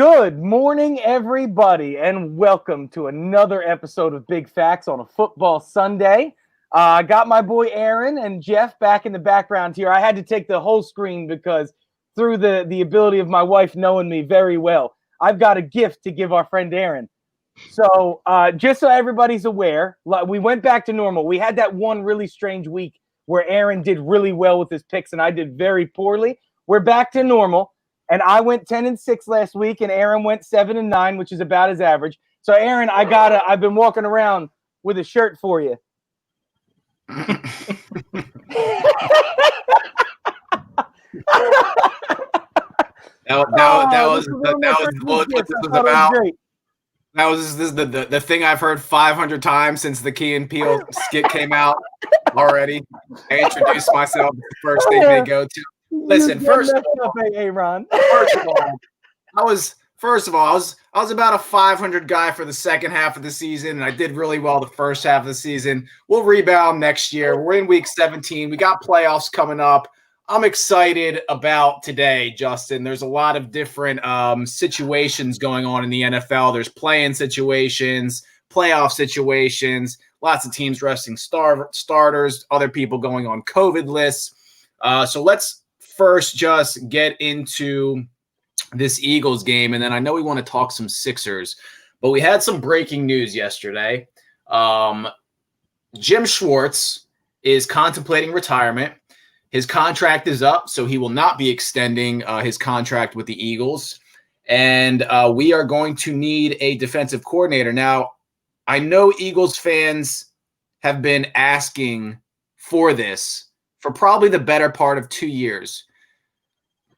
Good morning, everybody, and welcome to another episode of Big Facts on a football Sunday. I got my boy Aaron and Jeff back in the background here. I had to take the whole screen because through the ability of my wife knowing me very well, I've got a gift to give our friend Aaron. So just so everybody's aware, we went back to normal. We had that one really strange week where Aaron did really well with his picks and I did very poorly. We're back to normal. And I went 10-6 last week, and Aaron went 7-9, which is about his average. So, Aaron, I've been walking around with a shirt for you. That was what this was about. That was the thing I've heard 500 times since the Key and Peele skit came out already. I introduced myself. The first thing they go to. Listen, first of all, I was about a 500 guy for the second half of the season, and I did really well the first half of the season. We'll rebound next year. We're in week 17. We got playoffs coming up. I'm excited about today, Justin. There's a lot of different situations going on in the NFL. There's play-in situations, playoff situations, lots of teams resting starters, other people going on COVID lists. So let's first just get into this Eagles game, and then I know we want to talk some Sixers, but we had some breaking news yesterday. Jim Schwartz is contemplating retirement. His contract is up, so he will not be extending his contract with the Eagles, and we are going to need a defensive coordinator. Now, I know Eagles fans have been asking for this for probably the better part of 2 years.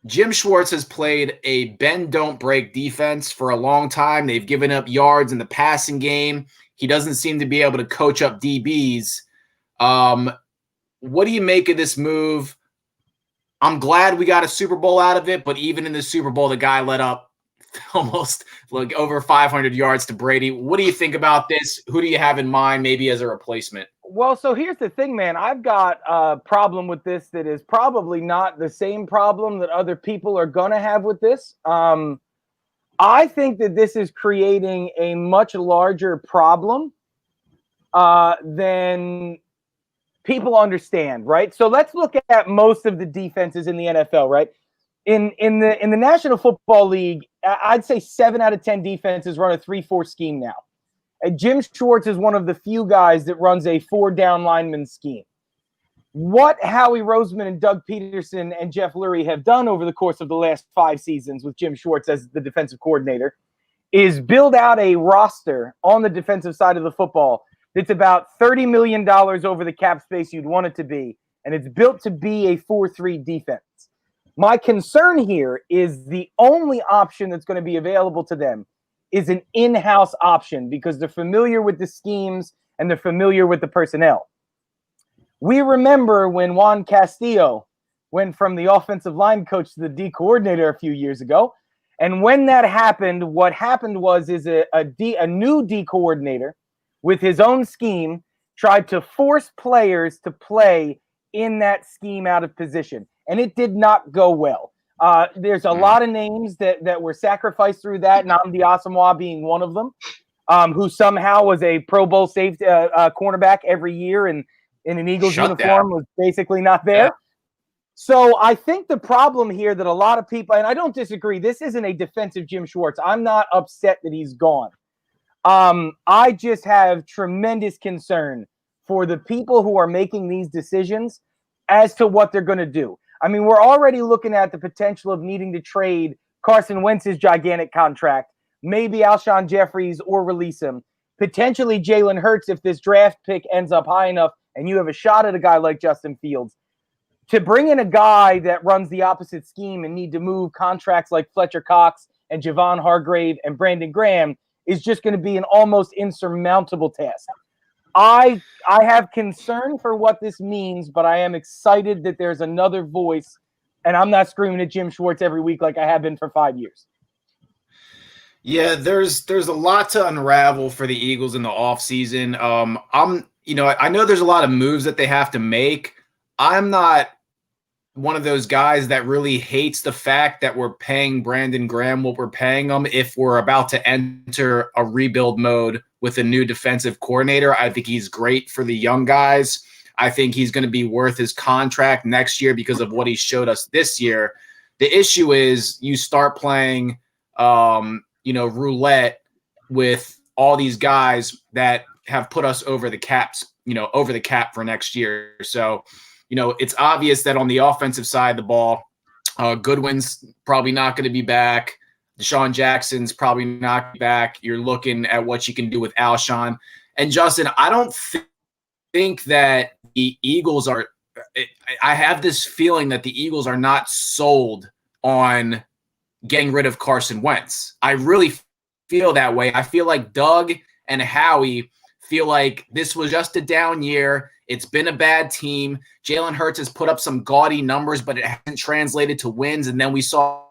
Jim Schwartz has played a bend, don't break defense for a long time. They've given up yards in the passing game. He doesn't seem to be able to coach up DBs. What do you make of this move? I'm glad we got a Super Bowl out of it, but even in the Super Bowl, the guy let up almost over 500 yards to Brady. What do you think about this? Who do you have in mind maybe as a replacement? Well, so here's the thing, man. I've got a problem with this that is probably not the same problem that other people are going to have with this. I think that this is creating a much larger problem than people understand, right? So let's look at most of the defenses in the NFL, right? In the National Football League, I'd say 7 out of 10 defenses run a 3-4 scheme now. Jim Schwartz is one of the few guys that runs a 4-down lineman scheme. What Howie Roseman and Doug Peterson and Jeff Lurie have done over the course of the last 5 seasons with Jim Schwartz as the defensive coordinator is build out a roster on the defensive side of the football that's about $30 million over the cap space you'd want it to be, and it's built to be a 4-3 defense. My concern here is the only option that's going to be available to them is an in-house option because they're familiar with the schemes and they're familiar with the personnel. We remember when Juan Castillo went from the offensive line coach to the D coordinator a few years ago. And when that happened, what happened was a new D coordinator with his own scheme tried to force players to play in that scheme out of position. And it did not go well. There's a lot of names that were sacrificed through that, Nnamdi Asomugha being one of them, who somehow was a Pro Bowl safety cornerback every year and in an Eagles uniform was basically not there. Yeah. So I think the problem here that a lot of people, and I don't disagree, this isn't a defensive Jim Schwartz. I'm not upset that he's gone. I just have tremendous concern for the people who are making these decisions as to what they're going to do. I mean, we're already looking at the potential of needing to trade Carson Wentz's gigantic contract, maybe Alshon Jeffries or release him, potentially Jalen Hurts if this draft pick ends up high enough and you have a shot at a guy like Justin Fields. To bring in a guy that runs the opposite scheme and need to move contracts like Fletcher Cox and Javon Hargrave and Brandon Graham is just going to be an almost insurmountable task. I have concern for what this means, but I am excited that there's another voice, and I'm not screaming at Jim Schwartz every week like I have been for 5 years. Yeah, there's a lot to unravel for the Eagles in the offseason. I know there's a lot of moves that they have to make. I'm not one of those guys that really hates the fact that we're paying Brandon Graham what we're paying him if we're about to enter a rebuild mode with a new defensive coordinator. I think he's great for the young guys. I think he's going to be worth his contract next year because of what he showed us this year. The issue is you start playing, roulette with all these guys that have put us over the cap for next year. So, it's obvious that on the offensive side of the ball, Goodwin's probably not going to be back. Deshaun Jackson's probably not back. You're looking at what you can do with Alshon. And Justin, I don't think that the Eagles are – I have this feeling that the Eagles are not sold on getting rid of Carson Wentz. I really feel that way. I feel like Doug and Howie feel like this was just a down year. It's been a bad team. Jalen Hurts has put up some gaudy numbers, but it hasn't translated to wins. And then we saw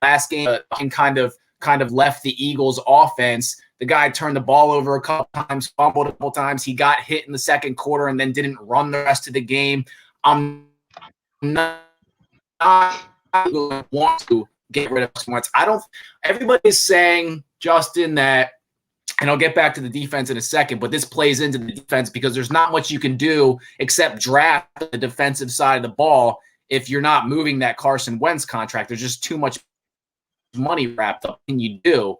last game and kind of left the Eagles offense. The guy turned the ball over a couple times, fumbled a couple times. He got hit in the second quarter and then didn't run the rest of the game. I'm not going to want to get rid of Wentz. Everybody's saying, Justin, that, and I'll get back to the defense in a second, but this plays into the defense because there's not much you can do except draft the defensive side of the ball if you're not moving that Carson Wentz contract. There's just too much money wrapped up in you do.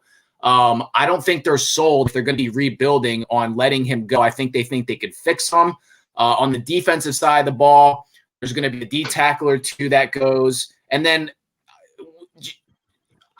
I don't think they're sold if they're going to be rebuilding on letting him go. I think they could fix him. On the defensive side of the ball, there's going to be a D tackle or two that goes. And then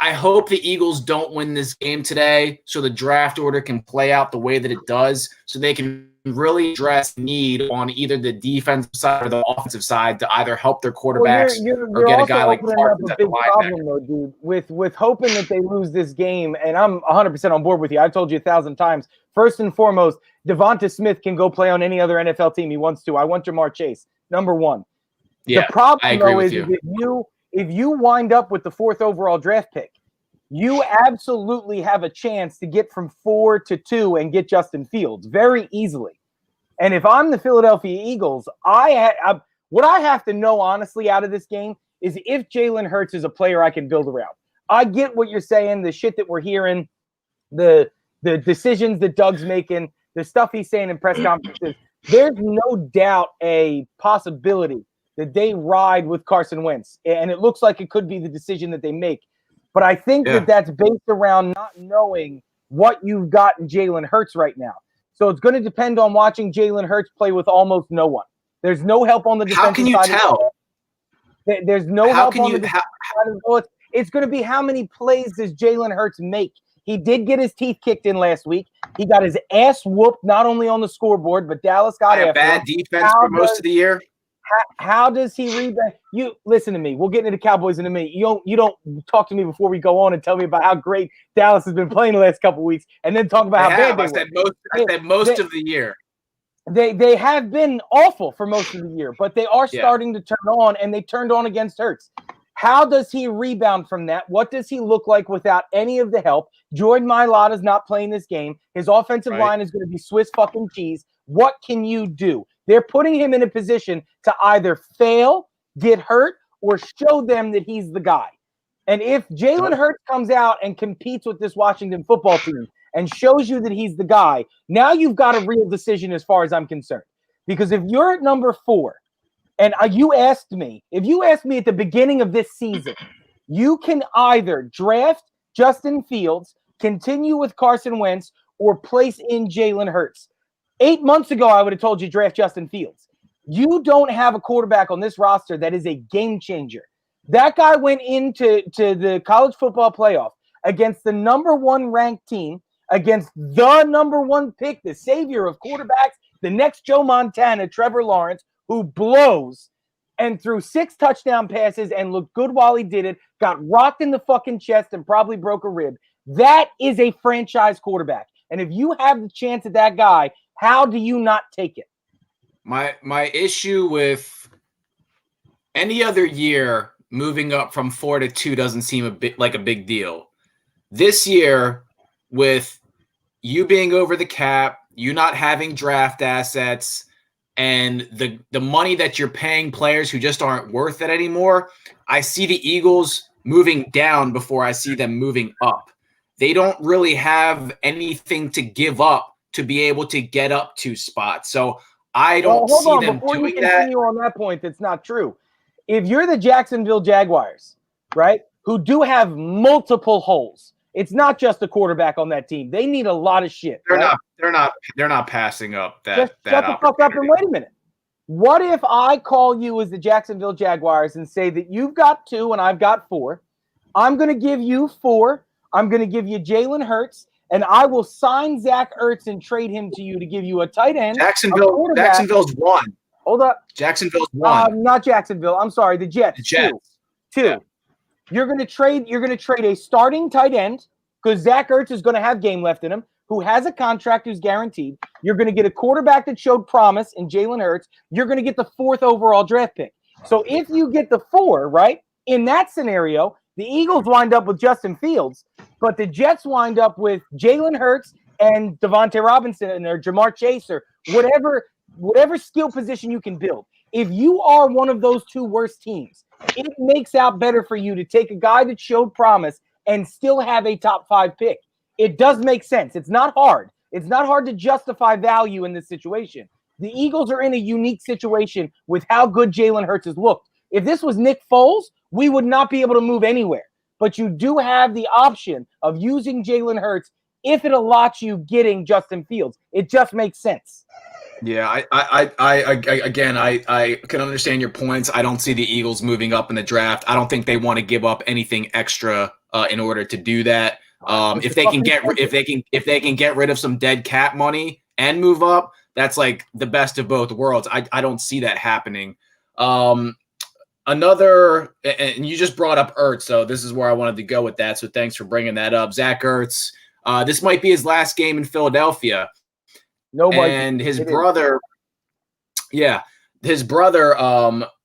I hope the Eagles don't win this game today so the draft order can play out the way that it does so they can really address need on either the defensive side or the offensive side to either help their quarterbacks or get a guy like Parsons at the linebacker. Though, dude, with hoping that they lose this game, and I'm 100% on board with you. I've told you 1,000 times. First and foremost, Devonta Smith can go play on any other NFL team he wants to. I want Jamar Chase, number one. Yeah, the problem, though, is if you wind up with the 4th overall draft pick, you absolutely have a chance to get from 4 to 2 and get Justin Fields very easily. And if I'm the Philadelphia Eagles, what I have to know honestly out of this game is if Jalen Hurts is a player I can build around. I get what you're saying, the shit that we're hearing, the decisions that Doug's making, the stuff he's saying in press conferences. There's no doubt a possibility that they ride with Carson Wentz. And it looks like it could be the decision that they make. But I think that that's based around not knowing what you've got in Jalen Hurts right now. So it's going to depend on watching Jalen Hurts play with almost no one. There's no help on the defensive side. How can you tell? There's no help on the defensive side of the ball. It's going to be how many plays does Jalen Hurts make? He did get his teeth kicked in last week. He got his ass whooped, not only on the scoreboard, but Dallas got after him. Bad defense for most of the year. How does he rebound? You listen to me. We'll get into the Cowboys in a minute. You don't talk to me before we go on and tell me about how great Dallas has been playing the last couple of weeks, and then talk about how bad they were. I said most of the year. They have been awful for most of the year, but they are starting to turn on, and they turned on against Hurts. How does he rebound from that? What does he look like without any of the help? Jordan Mailata's not playing this game. His offensive line is going to be Swiss fucking cheese. What can you do? They're putting him in a position to either fail, get hurt, or show them that he's the guy. And if Jalen Hurts comes out and competes with this Washington football team and shows you that he's the guy, now you've got a real decision as far as I'm concerned. Because if you're at number 4, and if you asked me at the beginning of this season, you can either draft Justin Fields, continue with Carson Wentz, or place in Jalen Hurts. 8 months ago, I would have told you draft Justin Fields. You don't have a quarterback on this roster that is a game changer. That guy went into the college football playoff against the number 1 ranked team, against the number 1 pick, the savior of quarterbacks, the next Joe Montana, Trevor Lawrence, who blows and threw 6 touchdown passes and looked good while he did it, got rocked in the fucking chest and probably broke a rib. That is a franchise quarterback. And if you have the chance at that guy, how do you not take it? My issue with any other year moving up from 4 to 2 doesn't seem like a big deal. This year, with you being over the cap, you not having draft assets, and the money that you're paying players who just aren't worth it anymore, I see the Eagles moving down before I see them moving up. They don't really have anything to give up to be able to get up 2 spots. So I don't see them doing that. Before you continue on that point, that's not true. If you're the Jacksonville Jaguars, right, who do have multiple holes, it's not just the quarterback on that team. They need a lot of shit. They're not passing up that. Just shut the fuck up and wait a minute. What if I call you as the Jacksonville Jaguars and say that you've got 2 and I've got 4? I'm going to give you 4. I'm going to give you Jalen Hurts, and I will sign Zach Ertz and trade him to you to give you a tight end. Jacksonville's 1. Hold up. Jacksonville's 1. Not Jacksonville. I'm sorry. The Jets. The Jets. 2. Yeah. You're going to trade a starting tight end because Zach Ertz is going to have game left in him, who has a contract who's guaranteed. You're going to get a quarterback that showed promise in Jalen Hurts. You're going to get the 4th overall draft pick. So if you get the 4, right, in that scenario, the Eagles wind up with Justin Fields, but the Jets wind up with Jalen Hurts and Devontae Robinson or Jamar Chase or whatever skill position you can build. If you are one of those 2 worst teams, it makes out better for you to take a guy that showed promise and still have a top 5 pick. It does make sense. It's not hard. It's not hard to justify value in this situation. The Eagles are in a unique situation with how good Jalen Hurts has looked. If this was Nick Foles, we would not be able to move anywhere. But you do have the option of using Jalen Hurts if it allots you getting Justin Fields. It just makes sense. Yeah, I can understand your points. I don't see the Eagles moving up in the draft. I don't think they want to give up anything extra in order to do that. If they can get rid of some dead cap money and move up, that's like the best of both worlds. I don't see that happening. Another, and you just brought up Ertz, so this is where I wanted to go with that. So thanks for bringing that up, Zach Ertz. This might be his last game in Philadelphia. And his brother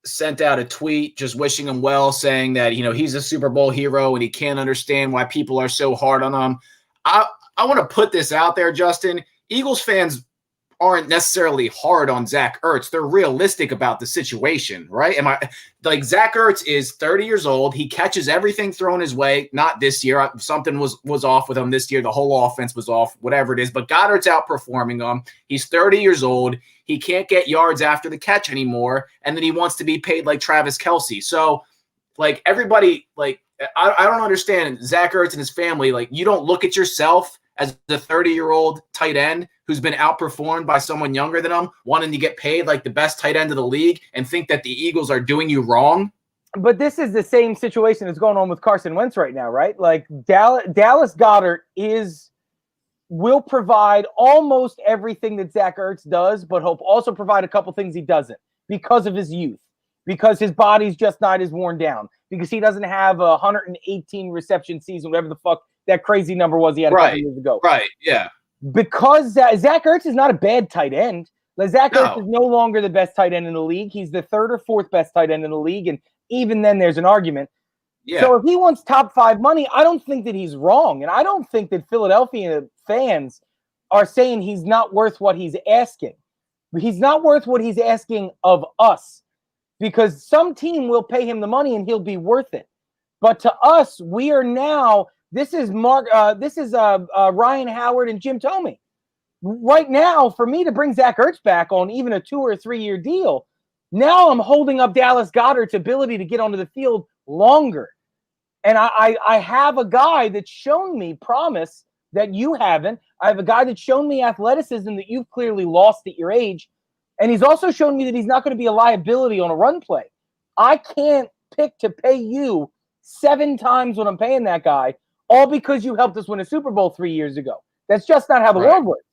sent out a tweet just wishing him well, saying that, he's a Super Bowl hero and he can't understand why people are so hard on him. I want to put this out there, Justin. Eagles fans aren't necessarily hard on Zach Ertz. They're realistic about the situation, right? Zach Ertz is 30 years old. He catches everything thrown his way. Not this year. Something was off with him this year. The whole offense was off, whatever it is. But Goddard's outperforming him. He's 30 years old. He can't get yards after the catch anymore. And then he wants to be paid like Travis Kelce. So, everybody, I don't understand Zach Ertz and his family. You don't look at yourself as the 30-year-old tight end who's been outperformed by someone younger than him, wanting to get paid like the best tight end of the league and think that the Eagles are doing you wrong. But this is the same situation that's going on with Carson Wentz right now, right? Dallas Goedert will provide almost everything that Zach Ertz does, but he'll also provide a couple things he doesn't because of his youth, because his body's just not as worn down, because he doesn't have a 118 reception season, whatever the fuck that crazy number was he had a couple years ago. Right, yeah. Because Zach Ertz is not a bad tight end. Zach Ertz is no longer the best tight end in the league. He's the 3rd or 4th best tight end in the league, and even then there's an argument. Yeah. So if he wants top 5 money, I don't think that he's wrong, and I don't think that Philadelphia fans are saying he's not worth what he's asking. He's not worth what he's asking of us, because some team will pay him the money and he'll be worth it. But to us, we are now – This is Ryan Howard and Jim Thome. Right now, for me to bring Zach Ertz back on even a 2 or 3 year deal, now I'm holding up Dallas Goedert's ability to get onto the field longer. And I have a guy that's shown me promise that you haven't. I have a guy that's shown me athleticism that you've clearly lost at your age. And he's also shown me that he's not going to be a liability on a run play. I can't pick to pay you 7 times what I'm paying that guy, all because you helped us win a Super Bowl 3 years ago. That's just not how the world works.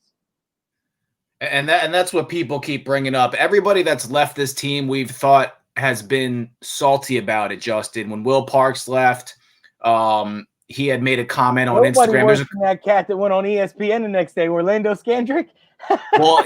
And that's what people keep bringing up. Everybody that's left this team, we've thought has been salty about it, Justin. When Will Parks left, he had made a comment on Instagram. Nobody worse than that cat that went on ESPN the next day, Orlando Scandrick. Well,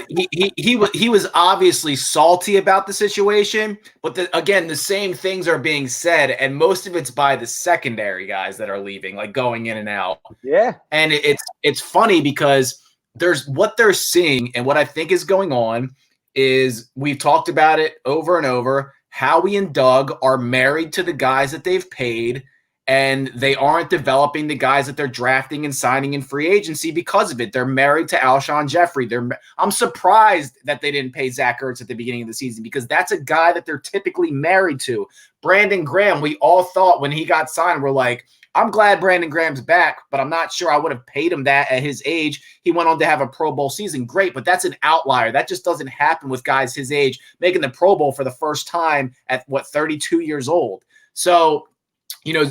he was obviously salty about the situation, but again, the same things are being said, and most of it's by the secondary guys that are leaving, going in and out. Yeah, and it's funny because there's what they're seeing, and what I think is going on is we've talked about it over and over. Howie and Doug are married to the guys that they've paid, and they aren't developing the guys that they're drafting and signing in free agency because of it. They're married to Alshon Jeffrey. I'm surprised that they didn't pay Zach Ertz at the beginning of the season because that's a guy that they're typically married to. Brandon Graham, we all thought when he got signed, we're like, I'm glad Brandon Graham's back, but I'm not sure I would have paid him that at his age. He went on to have a Pro Bowl season. Great, but that's an outlier. That just doesn't happen with guys his age making the Pro Bowl for the first time at, 32 years old. So,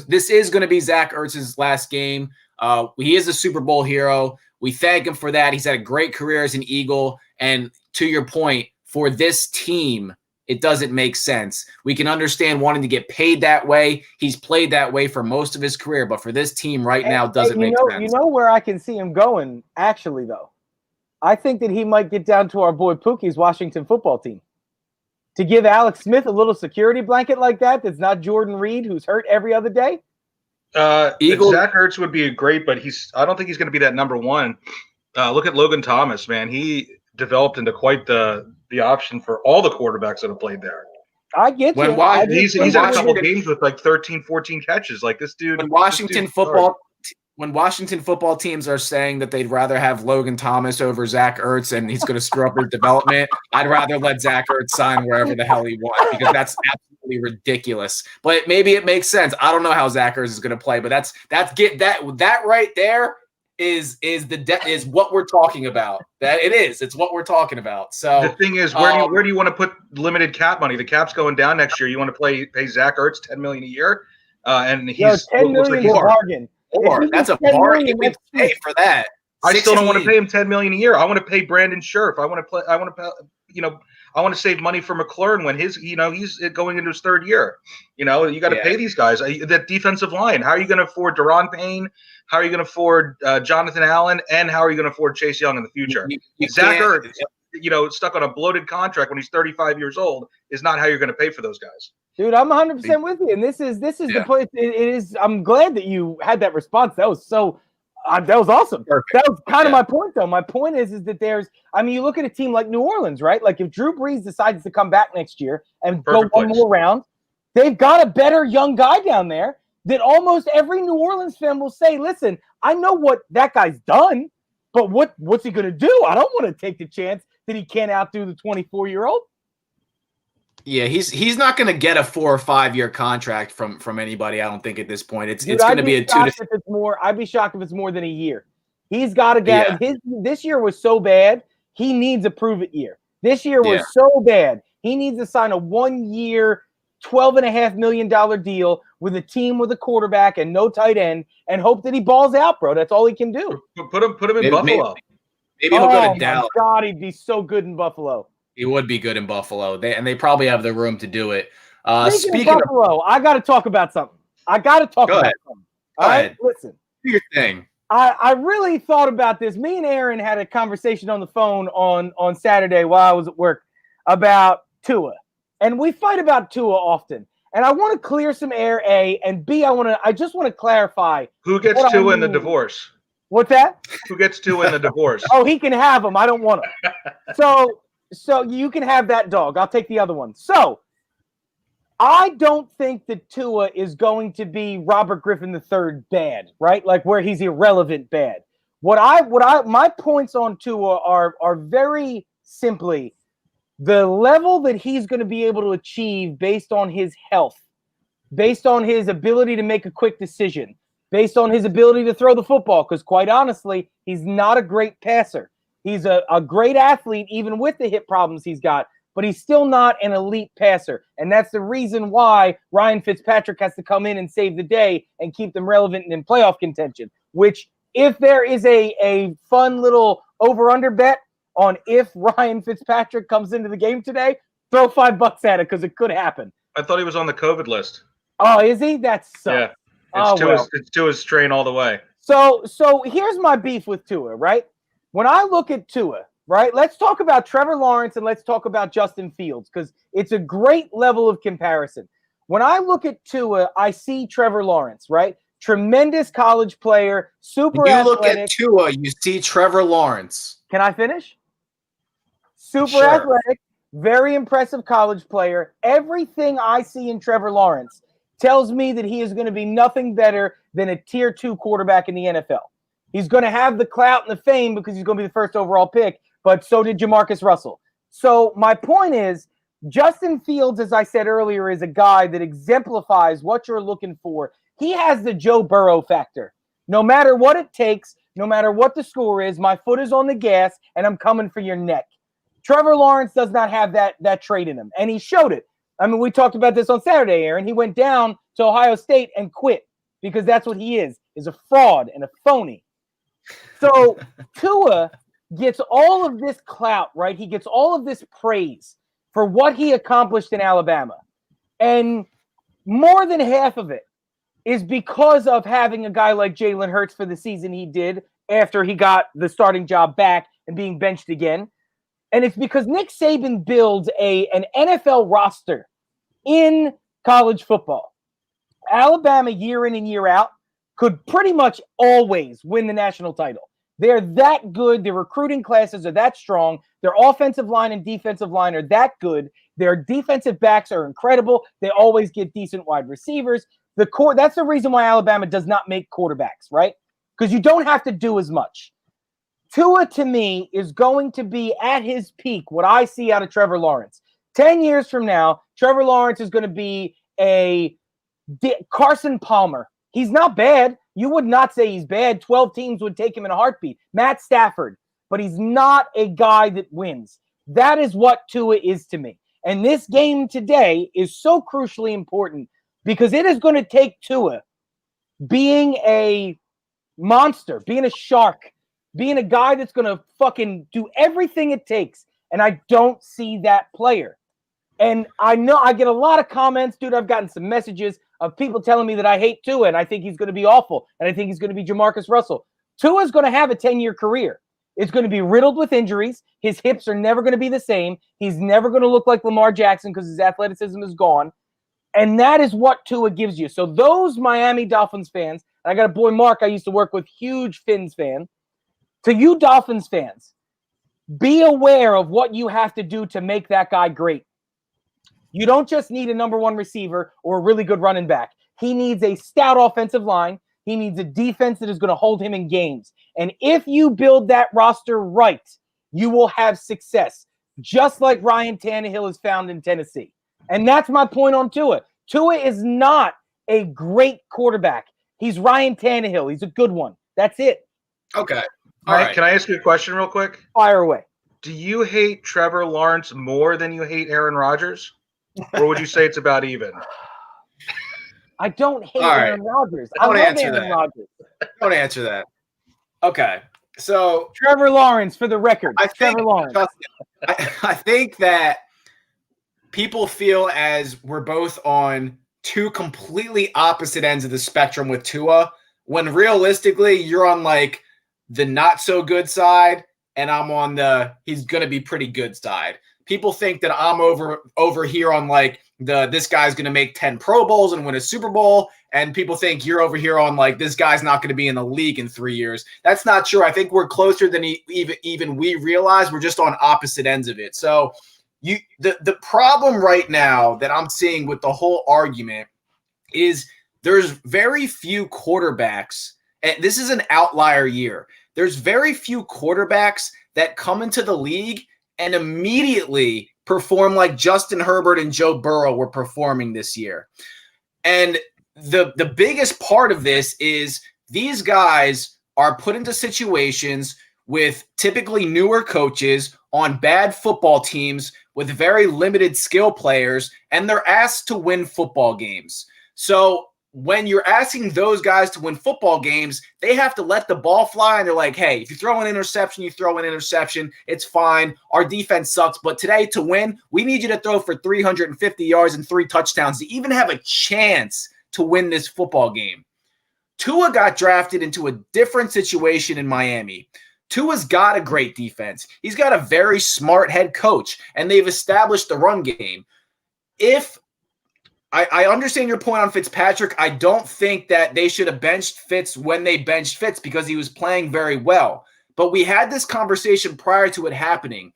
this is going to be Zach Ertz's last game. He is a Super Bowl hero. We thank him for that. He's had a great career as an Eagle. And to your point, for this team, it doesn't make sense. We can understand wanting to get paid that way. He's played that way for most of his career, but for this team right now, doesn't make sense. You know where I can see him going, actually, though? I think that he might get down to our boy Pookie's Washington football team. To give Alex Smith a little security blanket like that's not Jordan Reed, who's hurt every other day. Zach Ertz would be great, but I don't think he's going to be that number one. Look at Logan Thomas, man. He developed into quite the option for all the quarterbacks that have played there. I get you. He's had a couple games with like 13, 14 catches. Like this dude. When Washington football teams are saying that they'd rather have Logan Thomas over Zach Ertz and he's going to screw up his development, I'd rather let Zach Ertz sign wherever the hell he wants because that's absolutely ridiculous. But maybe it makes sense. I don't know how Zach Ertz is going to play, but that right there is what we're talking about. It's what we're talking about. So the thing is, where do you want to put limited cap money? The cap's going down next year. You want to pay Zach Ertz $10 million a year, and he's $10 million is a bargain. Or that's a bargain. We pay for that. I still don't want to pay him $10 million a year. I want to pay Brandon Scherf. I want to save money for McLaurin when he's going into his third year. You got to pay these guys. That defensive line. How are you going to afford Daron Payne? How are you going to afford Jonathan Allen? And how are you going to afford Chase Young in the future? Zach Ertz, stuck on a bloated contract when he's 35 years old is not how you're going to pay for those guys. Dude, I'm 100% with you, and this is the point. It is. I'm glad that you had that response. That was so. That was awesome. Perfect. That was kind of my point, though. My point is that you look at a team like New Orleans, right? Like if Drew Brees decides to come back next year and go one more round, they've got a better young guy down there that almost every New Orleans fan will say, "Listen, I know what that guy's done, but what's he going to do? I don't want to take the chance that he can't outdo the 24-year-old." Yeah, he's not going to get a 4 or 5 year contract from anybody. I don't think at this point. It's going to be a 2 to. If it's more, I'd be shocked if it's more than a year. He's got to get this year was so bad. He needs a prove it year. This year was so bad. He needs to sign a 1 year, $12.5 million deal with a team with a quarterback and no tight end, and hope that he balls out, bro. That's all he can do. Put him in Buffalo. Maybe he'll go to Dallas. God, he'd be so good in Buffalo. He would be good in Buffalo. They probably have the room to do it. Speaking of Buffalo, I got to talk about something. All right, listen. Do your thing. I really thought about this. Me and Aaron had a conversation on the phone on Saturday while I was at work about Tua. And we fight about Tua often. And I want to clear some air, A, and B, I just want to clarify. Who gets Tua in the divorce? What's that? Who gets Tua in the divorce? Oh, he can have him. I don't want him. So you can have that dog. I'll take the other one. So I don't think that Tua is going to be Robert Griffin III bad, right? Like where he's irrelevant bad. My points on Tua are very simply the level that he's going to be able to achieve based on his health, based on his ability to make a quick decision, based on his ability to throw the football, because quite honestly, he's not a great passer. He's a great athlete, even with the hip problems he's got, but he's still not an elite passer. And that's the reason why Ryan Fitzpatrick has to come in and save the day and keep them relevant and in playoff contention, which if there is a fun little over-under bet on if Ryan Fitzpatrick comes into the game today, throw $5 at it because it could happen. I thought he was on the COVID list. Oh, is he? That's so. Yeah. It's Tua's strain all the way. So here's my beef with Tua, right? When I look at Tua, right, let's talk about Trevor Lawrence and let's talk about Justin Fields because it's a great level of comparison. When I look at Tua, I see Trevor Lawrence, right? Tremendous college player, super athletic. You look at Tua, you see Trevor Lawrence. Can I finish? Super athletic, very impressive college player. Everything I see in Trevor Lawrence tells me that he is going to be nothing better than a tier 2 quarterback in the NFL. He's going to have the clout and the fame because he's going to be the first overall pick, but so did Jamarcus Russell. So my point is, Justin Fields, as I said earlier, is a guy that exemplifies what you're looking for. He has the Joe Burrow factor. No matter what it takes, no matter what the score is, my foot is on the gas and I'm coming for your neck. Trevor Lawrence does not have that trait in him, and he showed it. I mean, we talked about this on Saturday, Aaron. He went down to Ohio State and quit because that's what he is a fraud and a phony. So Tua gets all of this clout, right? He gets all of this praise for what he accomplished in Alabama. And more than half of it is because of having a guy like Jalen Hurts for the season he did after he got the starting job back and being benched again. And it's because Nick Saban builds an NFL roster in college football. Alabama, year in and year out, could pretty much always win the national title. They're that good. Their recruiting classes are that strong. Their offensive line and defensive line are that good. Their defensive backs are incredible. They always get decent wide receivers. That's the reason why Alabama does not make quarterbacks, right? Because you don't have to do as much. Tua, to me, is going to be at his peak, what I see out of Trevor Lawrence. 10 years from now, Trevor Lawrence is going to be a Carson Palmer. He's not bad. You would not say he's bad. 12 teams would take him in a heartbeat. Matt Stafford. But he's not a guy that wins. That is what Tua is to me. And this game today is so crucially important because it is going to take Tua being a monster, being a shark, being a guy that's going to fucking do everything it takes. And I don't see that player. And I know I get a lot of comments, dude. I've gotten some messages of people telling me that I hate Tua and I think he's going to be awful. And I think he's going to be Jamarcus Russell. Tua's going to have a 10-year career. It's going to be riddled with injuries. His hips are never going to be the same. He's never going to look like Lamar Jackson because his athleticism is gone. And that is what Tua gives you. So those Miami Dolphins fans, I got a boy, Mark, I used to work with, huge Fins fan. To you Dolphins fans, be aware of what you have to do to make that guy great. You don't just need a number one receiver or a really good running back. He needs a stout offensive line. He needs a defense that is going to hold him in games. And if you build that roster right, you will have success, just like Ryan Tannehill has found in Tennessee. And that's my point on Tua. Tua is not a great quarterback. He's Ryan Tannehill. He's a good one. That's it. Okay. All right. Can I ask you a question real quick? Fire away. Do you hate Trevor Lawrence more than you hate Aaron Rodgers? Or would you say it's about even? I don't hate Aaron Rodgers. I love Aaron Rodgers. Don't answer that. Okay. So Trevor Lawrence, for the record. Trevor Lawrence. I think that people feel as we're both on two completely opposite ends of the spectrum with Tua, when realistically you're on like the not so good side and I'm on the he's gonna be pretty good side. People think that I'm over here on like this guy's going to make 10 Pro Bowls and win a Super Bowl. And people think you're over here on like this guy's not going to be in the league in 3 years. That's not true. I think we're closer than even we realize. We're just on opposite ends of it. So the problem right now that I'm seeing with the whole argument is there's very few quarterbacks. And this is an outlier year. There's very few quarterbacks that come into the league and immediately perform like Justin Herbert and Joe Burrow were performing this year. And the biggest part of this is these guys are put into situations with typically newer coaches on bad football teams with very limited skill players, and they're asked to win football games. So when you're asking those guys to win football games, they have to let the ball fly. And they're like, hey, if you throw an interception, you throw an interception. It's fine. Our defense sucks. But today to win, we need you to throw for 350 yards and 3 touchdowns to even have a chance to win this football game. Tua got drafted into a different situation in Miami. Tua's got a great defense. He's got a very smart head coach, and they've established the run game. If I understand your point on Fitzpatrick. I don't think that they should have benched Fitz when they benched Fitz because he was playing very well. But we had this conversation prior to it happening.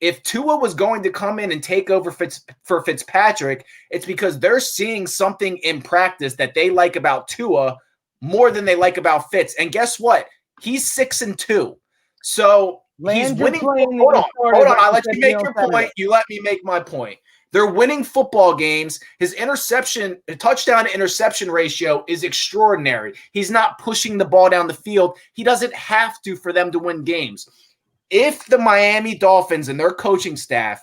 if Tua was going to come in and take over for Fitzpatrick, it's because they're seeing something in practice that they like about Tua more than they like about Fitz. And guess what? He's 6-2. So he's winning. Hold on. I let you make your point. You let me make my point. They're winning football games. His touchdown to interception ratio is extraordinary. He's not pushing the ball down the field. He doesn't have to for them to win games. If the Miami Dolphins and their coaching staff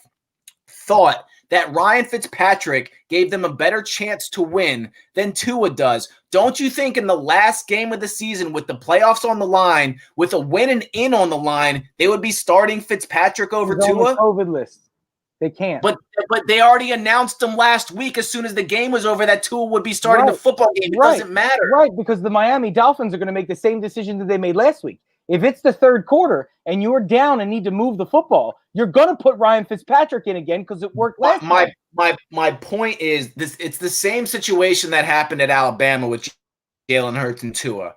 thought that Ryan Fitzpatrick gave them a better chance to win than Tua does, don't you think in the last game of the season with the playoffs on the line, with a win and in on the line, they would be starting Fitzpatrick over Tua? COVID list. They can't. But they already announced him last week as soon as the game was over that Tua would be starting the football game. It doesn't matter. Right, because the Miami Dolphins are going to make the same decision that they made last week. If it's the third quarter and you're down and need to move the football, you're going to put Ryan Fitzpatrick in again because it worked last time. My point is this: it's the same situation that happened at Alabama with Jalen Hurts and Tua.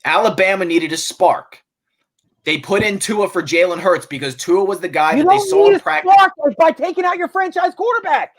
Alabama needed a spark. They put in Tua for Jalen Hurts because Tua was the guy that they saw in practice. By taking out your franchise quarterback.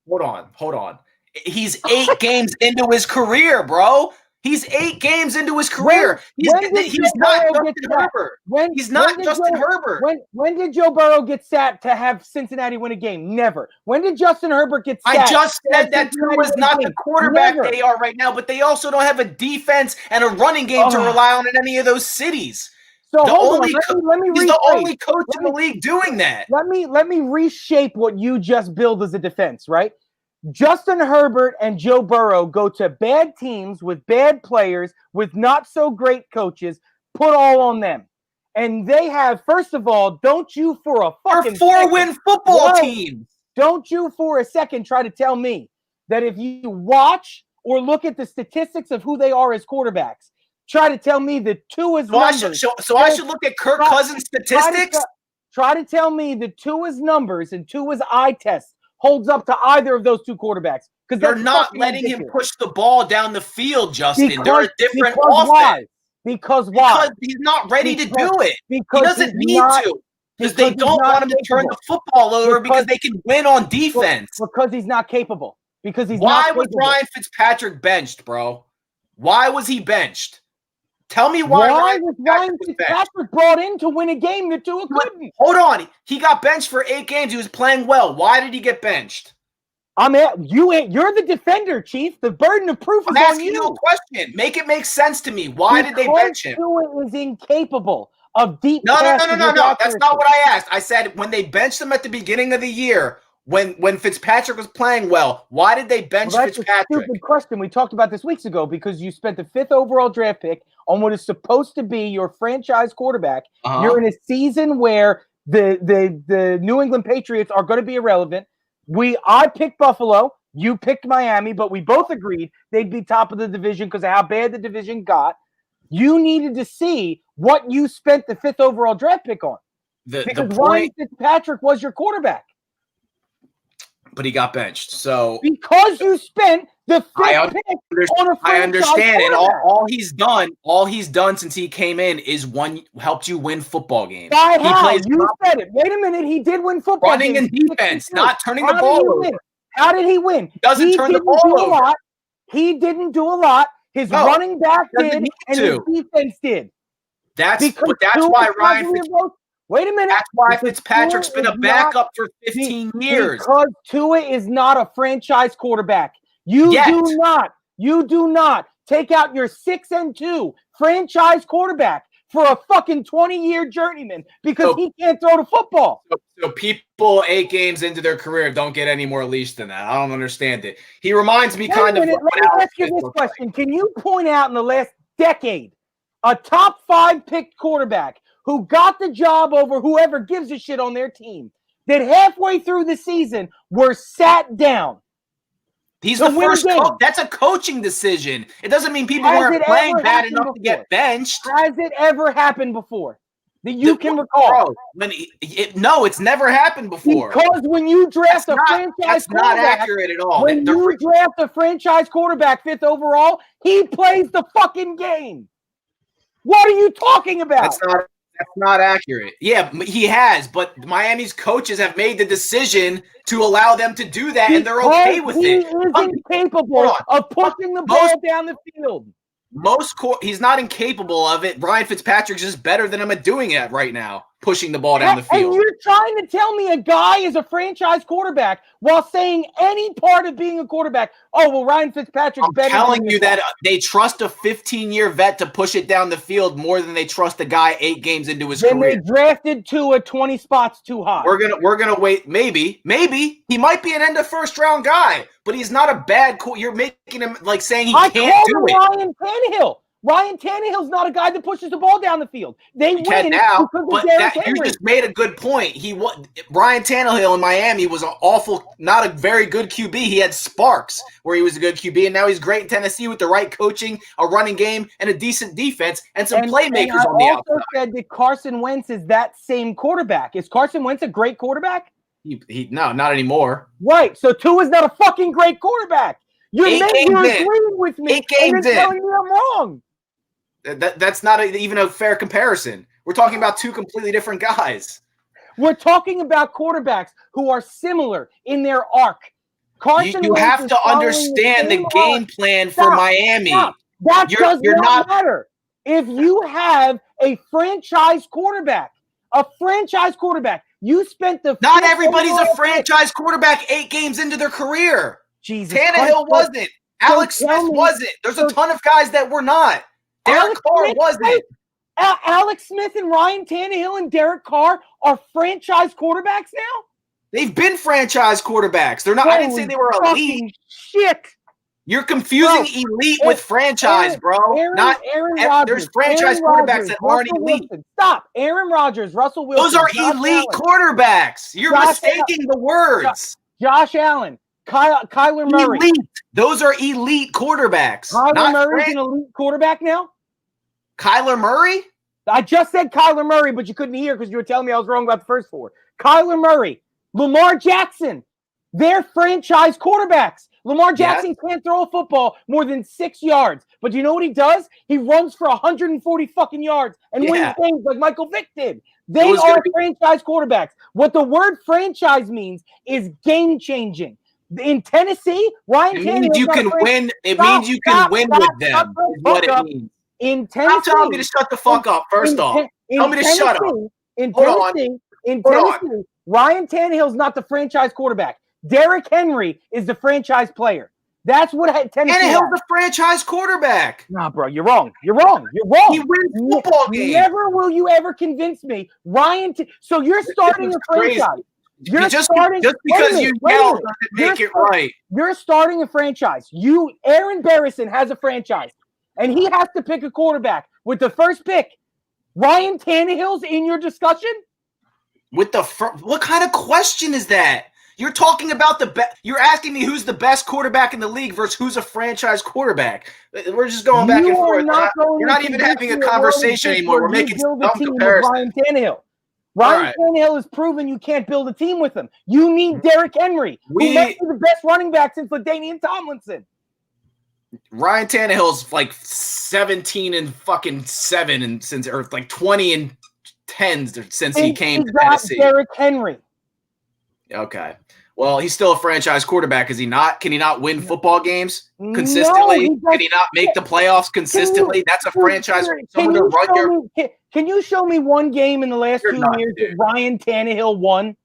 Hold on. He's 8 games into his career, bro. He's 8 games into his career. He's not Justin Herbert. He's not Justin Herbert. When did Joe Burrow get sat to have Cincinnati win a game? Never. When did Justin Herbert get sat? I just said that Tua is not the quarterback they are right now, but they also don't have a defense and a running game to rely on in any of those cities. So he's the only coach in the league doing that. Let me reshape what you just built as a defense, right? Justin Herbert and Joe Burrow go to bad teams with bad players, with not so great coaches, put all on them. And they have, first of all, don't you for a fucking 4-win football team. Don't you for a second try to tell me that if you watch or look at the statistics of who they are as quarterbacks, try to tell me that Tua's numbers. So I should look at Kirk Cousins' statistics? Try to tell me that Tua's numbers and Tua's eye test holds up to either of those two quarterbacks. Because they're not letting him push the ball down the field, Justin. They're a different offense. Because why? Because he's not ready to do it. He doesn't need to. Because they don't want him to turn the football over because they can win on defense. Because he's not capable. Why was Ryan Fitzpatrick benched, bro? Why was he benched? Tell me why was Ryan Fitzpatrick brought in to win a game that Tua couldn't? Hold on. He got benched for 8 games. He was playing well. Why did he get benched? You're the defender, Chief. The burden of proof is on you. I'm asking you a question. Make it make sense to me. Why did they bench him? Tua is incapable of deep. No. That's not what I asked. I said when they benched him at the beginning of the year, when Fitzpatrick was playing well, why did they bench Fitzpatrick? That's a stupid question. We talked about this weeks ago because you spent the 5th overall draft pick on what is supposed to be your franchise quarterback. You're in a season where the New England Patriots are going to be irrelevant. I picked Buffalo, you picked Miami, but we both agreed they'd be top of the division because of how bad the division got. You needed to see what you spent the 5th overall draft pick on. Because Ryan Fitzpatrick was your quarterback. But he got benched. So because you spent the 5th pick on a franchise I understand, and quarterback. all he's done since he came in is helped you win football games. By how? You said it. Wait a minute. He did win football games. Running and defense, not turning the ball over. How did he win? He doesn't turn the ball over. He didn't do a lot. His running back did, and his defense did. That's why Ryan. Wait a minute. That's why Fitzpatrick's been a backup for 15 years. Because Tua is not a franchise quarterback. You do not take out your 6-2 franchise quarterback for a fucking 20-year journeyman because he can't throw the football. So people 8 games into their career don't get any more leash than that. I don't understand it. He reminds me kind of. Let me ask you this question. Can you point out in the last decade a top 5 picked quarterback who got the job over whoever gives a shit on their team that halfway through the season were sat down? He's the first coach. That's a coaching decision. It doesn't mean people weren't playing bad enough to get benched. Has it ever happened before that you can recall? No, it's never happened before. Because when you draft a franchise quarterback, that's not accurate at all. When you draft a franchise quarterback 5th overall, he plays the fucking game. What are you talking about? That's not accurate. Yeah, he has, but Miami's coaches have made the decision to allow them to do that, and they're okay with he it. is incapable of pushing the ball down the field. He's not incapable of it. Ryan Fitzpatrick's just better than him at doing it right now, pushing the ball down the field. And you're trying to tell me a guy is a franchise quarterback while saying any part of being a quarterback, oh, well, Ryan Fitzpatrick's better. I'm telling you that they trust a 15-year vet to push it down the field more than they trust a guy 8 games into his career. They drafted Tua 20 spots too high. We're gonna wait. Maybe he might be an end of first round guy, but he's not a bad. You're making him like saying he can't do it. Ryan Tannehill. Ryan Tannehill's not a guy that pushes the ball down the field. They win now, because but you just made a good point. Ryan Tannehill in Miami was an awful, not a very good QB. He had sparks where he was a good QB, and now he's great in Tennessee with the right coaching, a running game, and a decent defense, and some playmakers on the outside. I also said that Carson Wentz is that same quarterback. Is Carson Wentz a great quarterback? No, not anymore. Right. So Tua's not a fucking great quarterback. You're agreeing with me. 8 games and you're telling me I'm wrong. That's not even a fair comparison. We're talking about 2 completely different guys. We're talking about quarterbacks who are similar in their arc. Carson you have to understand the game plan for Miami. That does not matter. If you have a franchise quarterback, you spent the not everybody's a franchise quarterback 8 games into their career. Jesus, Tannehill wasn't. Alex Smith wasn't. There's a ton of guys that were not. Derek Carr wasn't. Alex Smith and Ryan Tannehill and Derek Carr are franchise quarterbacks now? They've been franchise quarterbacks. They're not. I didn't say they were elite. Shit. You're confusing elite with franchise, bro. Aaron Rodgers. There's franchise quarterbacks that aren't elite. Stop. Aaron Rodgers, Russell Wilson. Those are elite quarterbacks. You're mistaking the words. Josh Allen. Kyler Murray. Elite. Those are elite quarterbacks. Kyler Murray's an elite quarterback now? Kyler Murray? I just said Kyler Murray, but you couldn't hear because you were telling me I was wrong about the first 4. Kyler Murray, Lamar Jackson, they're franchise quarterbacks. Lamar Jackson can't throw a football more than 6 yards. But you know what he does? He runs for 140 fucking yards and wins games like Michael Vick did. They are franchise quarterbacks. What the word franchise means is game-changing. In Tennessee, Ryan Tannehill. You can win. It means you can win with them. Is what it means. In Tennessee, I'm telling me to shut the fuck up. First off, tell me to shut up. In Tennessee, Ryan Tannehill's not the franchise quarterback. Derrick Henry is the franchise player. That's what Tennessee. Tannehill's the franchise quarterback. Nah, bro, you're wrong. You're wrong. He wins football games. Never will you ever convince me, Ryan. So you're starting a franchise. Just because you yell doesn't make it right. You're starting a franchise. Aaron Barrison has a franchise, and he has to pick a quarterback with the first pick. Ryan Tannehill's in your discussion? What kind of question is that? You're talking about you're asking me who's the best quarterback in the league versus who's a franchise quarterback. We're just going back and forth. You're not even having a conversation anymore. We're making dumb comparisons. Ryan Tannehill. Ryan Tannehill has proven you can't build a team with him. You need Derrick Henry, who might be the best running back since LaDainian Tomlinson. Ryan Tannehill's like 17-7 and since or like 20-10 since he came to Tennessee. Derrick Henry. Okay. Well, he's still a franchise quarterback, is he not? Can he not win football games consistently? Can he not make the playoffs consistently? That's a franchise. Can you show me one game in the last 2 years that Ryan Tannehill won?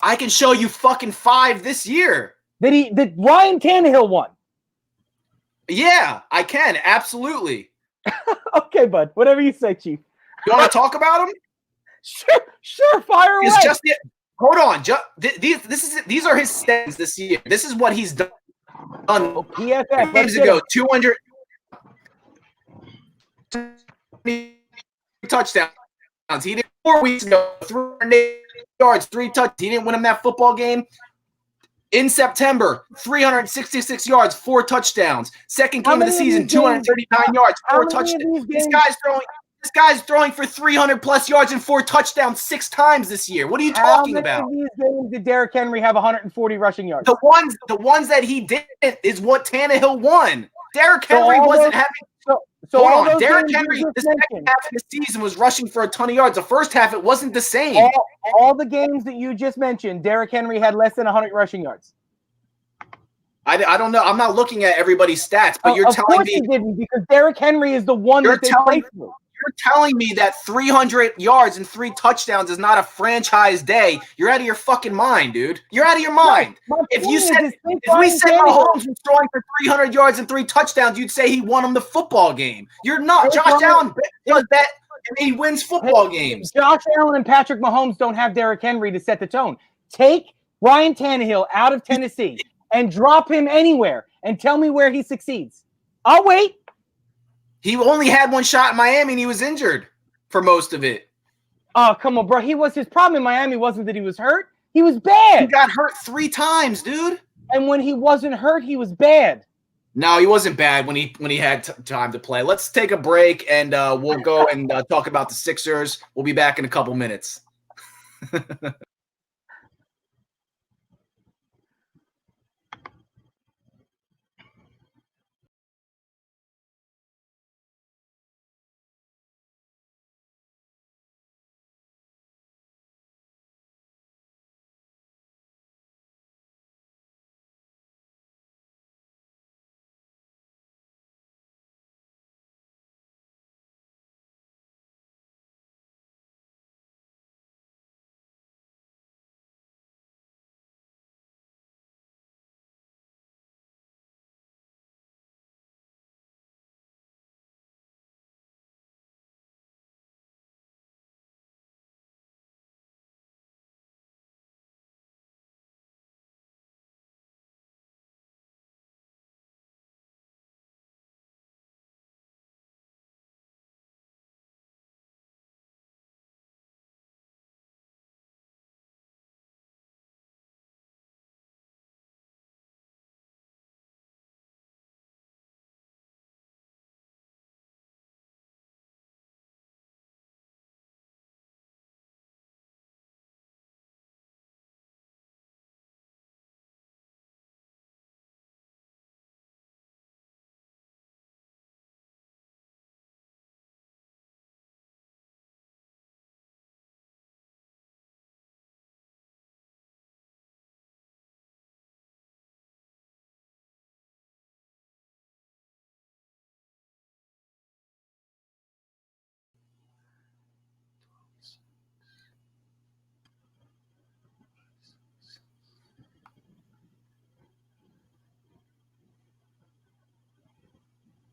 I can show you fucking 5 this year. That Ryan Tannehill won. Yeah, I can. Absolutely. Okay, bud. Whatever you say, Chief. You want to talk about him? Sure. Fire away. Hold on. These are his stats this year. This is what he's done. PFF. Games ago, 200 touchdowns. He did 4 weeks ago, 308 yards, 3 touchdowns. He didn't win him that football game. In September, 366 yards, 4 touchdowns. Second game of the season, 239 yards, 4 touchdowns. This guy's throwing for 300 plus yards and 4 touchdowns 6 times this year. What are you talking about? How many of these games did Derrick Henry have 140 rushing yards? The ones that he did is what Tannehill won. Derrick Henry wasn't having. So all those Derrick games Henry, you the just second mentioned, half of the season was rushing for a ton of yards. The first half, it wasn't the same. all the games that you just mentioned, Derrick Henry had less than 100 rushing yards. I don't know. I'm not looking at everybody's stats, but you're Of telling course me he didn't, because Derrick Henry is the one You're that they telling- play through. you're telling me that 300 yards and 3 touchdowns is not a franchise day. You're out of your fucking mind, dude. You're out of your mind. My If point you is, said is think If we Ryan said Tannehill- Mahomes was throwing for 300 yards and 3 touchdowns, you'd say he won him the football game. You're not. Hey, Josh Ryan- Allen does that, and he wins football games. Josh Allen and Patrick Mahomes don't have Derrick Henry to set the tone. Take Ryan Tannehill out of Tennessee and drop him anywhere and tell me where he succeeds. I'll wait. He only had one shot in Miami, and he was injured for most of it. Oh, come on, bro. His problem in Miami wasn't that he was hurt. He was He bad. got hurt 3 times, dude. And when he wasn't hurt, he was bad. No, he wasn't bad when he had time to play. Let's take a break, and we'll go and talk about the Sixers. We'll be back in a couple minutes.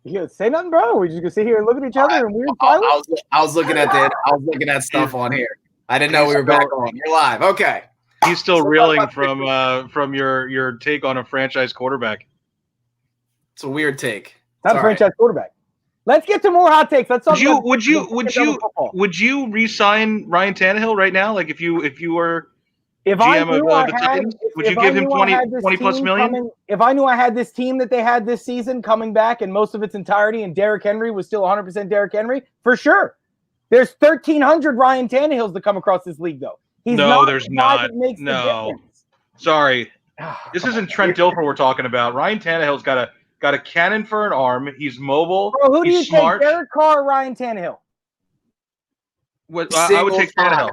You gonna say nothing, bro? We just gonna sit here and look at each other and weird silence? I was looking at that. I was looking at stuff on here. I didn't know we were back on. You're live. Okay. He's still reeling from your take on a franchise quarterback. It's a weird take. Not a franchise quarterback. Let's get to more hot takes. Let's talk. Would you re-sign Ryan Tannehill right now? Like if you were GM of the Titans, would you give him 20 plus million? If I knew I had this team that they had this season coming back in most of its entirety, and Derrick Henry was still 100% Derrick Henry, for sure. There's 1,300 Ryan Tannehills that come across this league, though. There's not. No, sorry, this isn't Trent Dilfer we're talking about. Ryan Tannehill's got a cannon for an arm. He's mobile. Bro, who do you He's smart. take, Derek Carr or Ryan Tannehill? I would take Tannehill.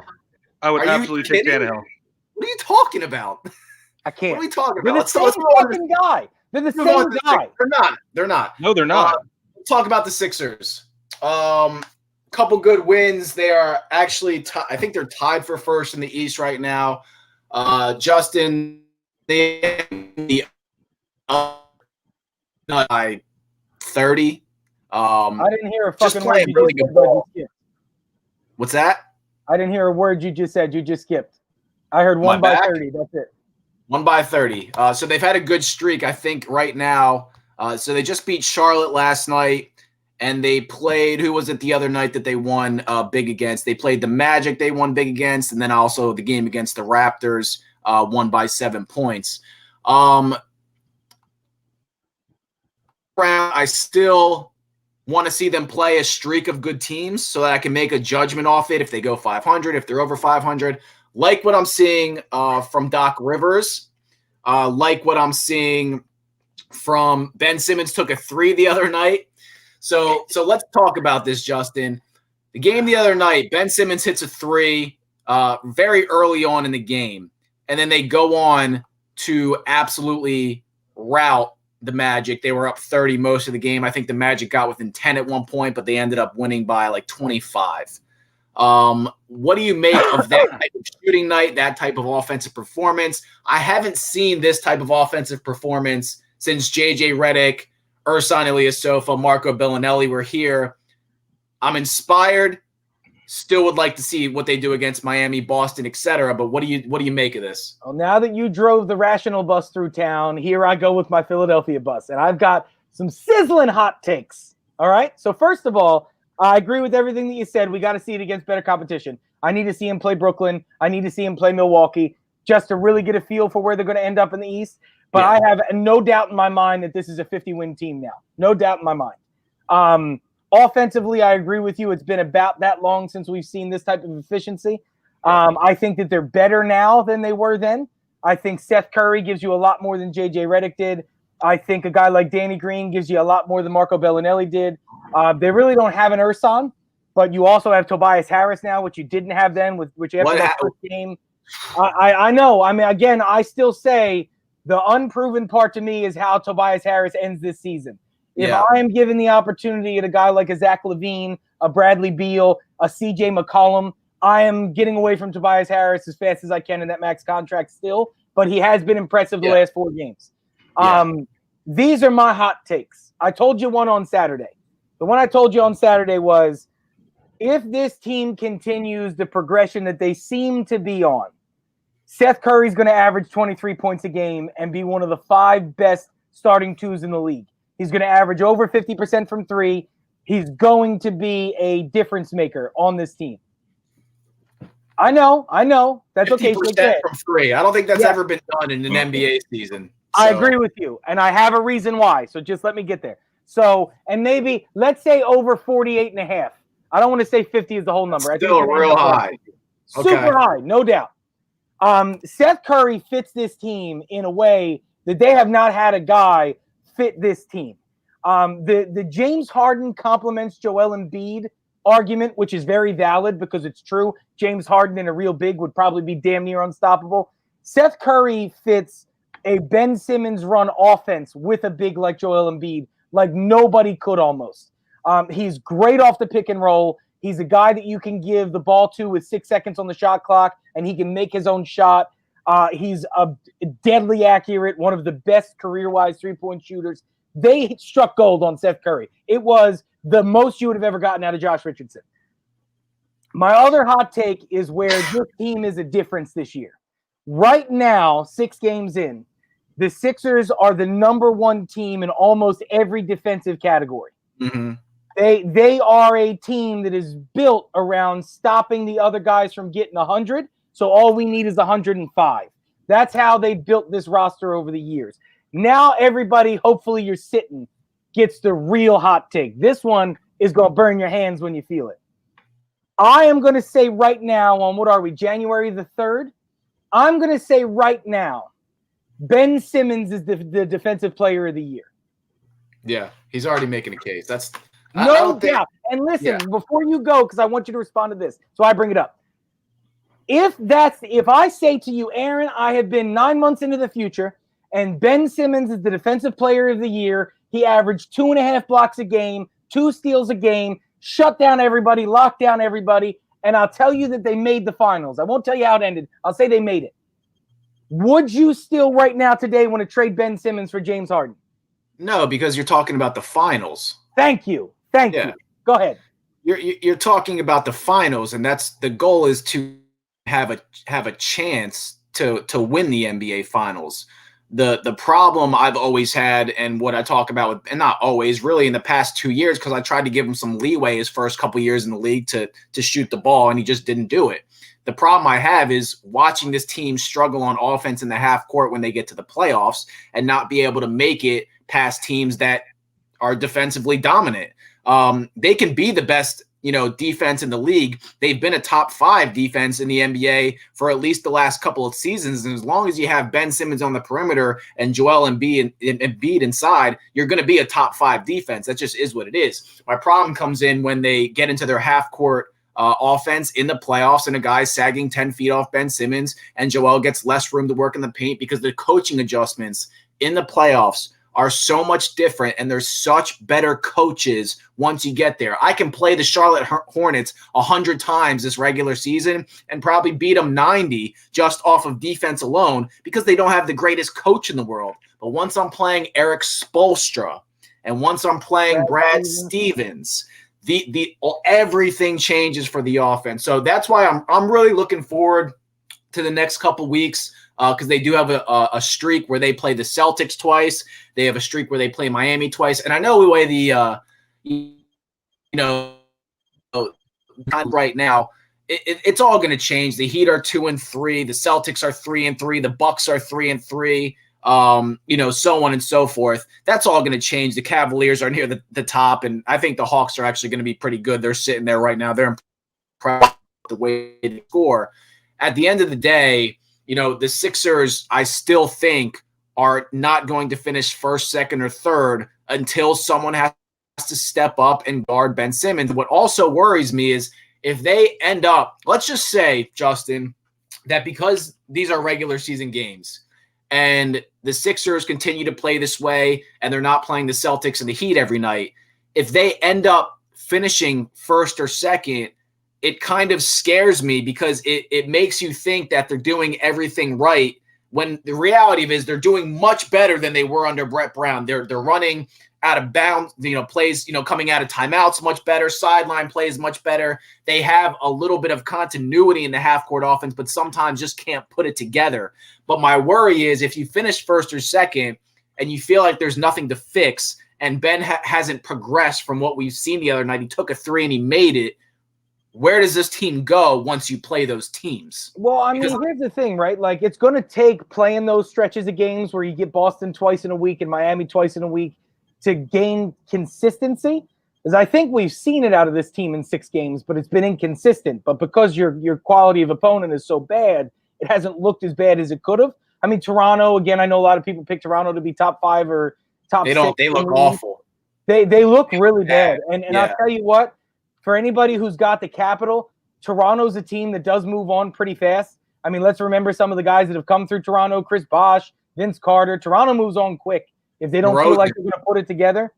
I would absolutely take kidding? Tannehill. What are you talking about? I can't. What are we talking They're about? the same fucking guy. They're the same guy. They're not. No, they're not. Let's talk about the Sixers. Couple good wins. They are actually, I think they're tied for first in the East right now. Justin, by 30. I didn't hear a just fucking playing word. really good ball. What's that? I didn't hear a word you just said. You just skipped. I heard 1 by 30. That's it. 1 by 30. So they've had a good streak, I think, right now. So they just beat Charlotte last night, and they played, who was it the other night that they won big against? They played the Magic, they won big against, and then also the game against the Raptors, won by 7 points. I still want to see them play a streak of good teams so that I can make a judgment off it if they go 500, if they're over 500. Like what I'm seeing from Doc Rivers, like what I'm seeing from Ben Simmons took a 3 the other night. So let's talk about this, Justin. The game the other night, Ben Simmons hits a three very early on in the game, and then they go on to absolutely rout the Magic. They were up 30 most of the game. I think the Magic got within 10 at one point, but they ended up winning by like 25. What do you make of that type of shooting night, that type of offensive performance? I haven't seen this type of offensive performance since JJ Redick, Ersan Ilyasova, Marco Bellinelli were here. I'm inspired. Still would like to see what they do against Miami, Boston, etc. But what do you make of this? Well, now that you drove the rational bus through town, here I go with my Philadelphia bus, and I've got some sizzling hot takes. All right. So first of all, I agree with everything that you said. We got to see it against better competition. I need to see him play Brooklyn. I need to see him play Milwaukee just to really get a feel for where they're going to end up in the East. But yeah. I have no doubt in my mind that this is a 50-win team now. No doubt in my mind. Offensively, I agree with you. It's been about that long since we've seen this type of efficiency. I think that they're better now than they were then. I think Seth Curry gives you a lot more than JJ Redick did. I think a guy like Danny Green gives you a lot more than Marco Bellinelli did. They really don't have an Ersan, but you also have Tobias Harris now, which you didn't have then, which after that first game. I know. I mean, again, I still say the unproven part to me is how Tobias Harris ends this season. If I am given the opportunity at a guy like a Zach LaVine, a Bradley Beal, a CJ McCollum, I am getting away from Tobias Harris as fast as I can in that max contract still, but he has been impressive the last 4 games. These are my hot takes. I told you one on Saturday. The one I told you on Saturday was, if this team continues the progression that they seem to be on, Seth Curry's going to average 23 points a game and be one of the 5 best starting twos in the league. He's going to average over 50% from 3. He's going to be a difference maker on this team. I know. That's 50% okay. 50% from 3. I don't think that's ever been done in an NBA season. So. I agree with you, and I have a reason why. So just let me get there. So, and maybe let's say over 48.5. I don't want to say 50 is the whole number. Still I think real high. Super high, no doubt. Seth Curry fits this team in a way that they have not had a guy fit this team. The James Harden complements Joel Embiid argument, which is very valid because it's true. James Harden in a real big would probably be damn near unstoppable. Seth Curry fits a Ben Simmons run offense with a big like Joel Embiid like nobody could almost. He's great off the pick and roll. He's a guy that you can give the ball to with 6 seconds on the shot clock, and he can make his own shot. He's a deadly accurate, one of the best career-wise three-point shooters. They struck gold on Seth Curry. It was the most you would have ever gotten out of Josh Richardson. My other hot take is where this team is a difference this year. Right now, 6 games in, the Sixers are the number 1 team in almost every defensive category. Mm-hmm. They are a team that is built around stopping the other guys from getting 100. So all we need is 105. That's how they built this roster over the years. Now everybody, hopefully you're sitting, gets the real hot take. This one is going to burn your hands when you feel it. I am going to say right now on, what are we, January the 3rd? I'm going to say right now, Ben Simmons is the defensive player of the year. Yeah, he's already making a case. That's no doubt. And listen, before you go, because I want you to respond to this, so I bring it up. If I say to you, Aaron, I have been 9 months into the future, and Ben Simmons is the defensive player of the year. He averaged 2.5 blocks a game, 2 steals a game, shut down everybody, locked down everybody, and I'll tell you that they made the finals. I won't tell you how it ended. I'll say they made it. Would you still right now today want to trade Ben Simmons for James Harden? No, because you're talking about the finals. Thank you. Thank you. Go ahead. You're talking about the finals, and that's the goal, is to have a chance to win the NBA finals. The problem I've always had, and what I talk about, and not always, really in the past 2 years, because I tried to give him some leeway his first couple years in the league to shoot the ball, and he just didn't do it. The problem I have is watching this team struggle on offense in the half court when they get to the playoffs and not be able to make it past teams that are defensively dominant. They can be the best defense in the league. They've been a top 5 defense in the NBA for at least the last couple of seasons. And as long as you have Ben Simmons on the perimeter and Joel Embiid inside, you're going to be a top 5 defense. That just is what it is. My problem comes in when they get into their half court offense in the playoffs and a guy's sagging 10 feet off Ben Simmons and Joel gets less room to work in the paint because the coaching adjustments in the playoffs are so much different, and there's such better coaches once you get there. I can play the Charlotte Hornets 100 times this regular season and probably beat them 90 just off of defense alone because they don't have the greatest coach in the world. But once I'm playing Eric Spoelstra and once I'm playing Brad Stevens, everything changes for the offense. So that's why I'm really looking forward to the next couple weeks. Because they do have a streak where they play the Celtics twice. They have a streak where they play Miami twice. And I know the way right now, it's all going to change. The Heat are 2-3. The Celtics are 3-3. The Bucks are 3-3. So on and so forth. That's all going to change. The Cavaliers are near the top. And I think the Hawks are actually going to be pretty good. They're sitting there right now. They're impressed with the way they score. At the end of the day, the Sixers, I still think, are not going to finish first, second, or third until someone has to step up and guard Ben Simmons. What also worries me is if they end up, let's just say, Justin, that because these are regular season games and the Sixers continue to play this way and they're not playing the Celtics and the Heat every night, if they end up finishing first or second, it kind of scares me because it makes you think that they're doing everything right when the reality of it is they're doing much better than they were under Brett Brown. They're running out of bounds, plays, coming out of timeouts much better, sideline plays much better. They have a little bit of continuity in the half-court offense, but sometimes just can't put it together. But my worry is if you finish first or second and you feel like there's nothing to fix and Ben hasn't progressed from what we've seen the other night, he took a 3 and he made it, where does this team go once you play those teams? Well, here's the thing, right? Like, it's going to take playing those stretches of games where you get Boston twice in a week and Miami twice in a week to gain consistency. Because I think we've seen it out of this team in 6 games, but it's been inconsistent. But because your quality of opponent is so bad, it hasn't looked as bad as it could have. Toronto, again, I know a lot of people pick Toronto to be top 5 or top 6. They look awful. They look really bad. And yeah. I'll tell you what, for anybody who's got the capital, Toronto's a team that does move on pretty fast. Let's remember some of the guys that have come through Toronto, Chris Bosh, Vince Carter. Toronto moves on quick if they don't feel like they're going to put it together.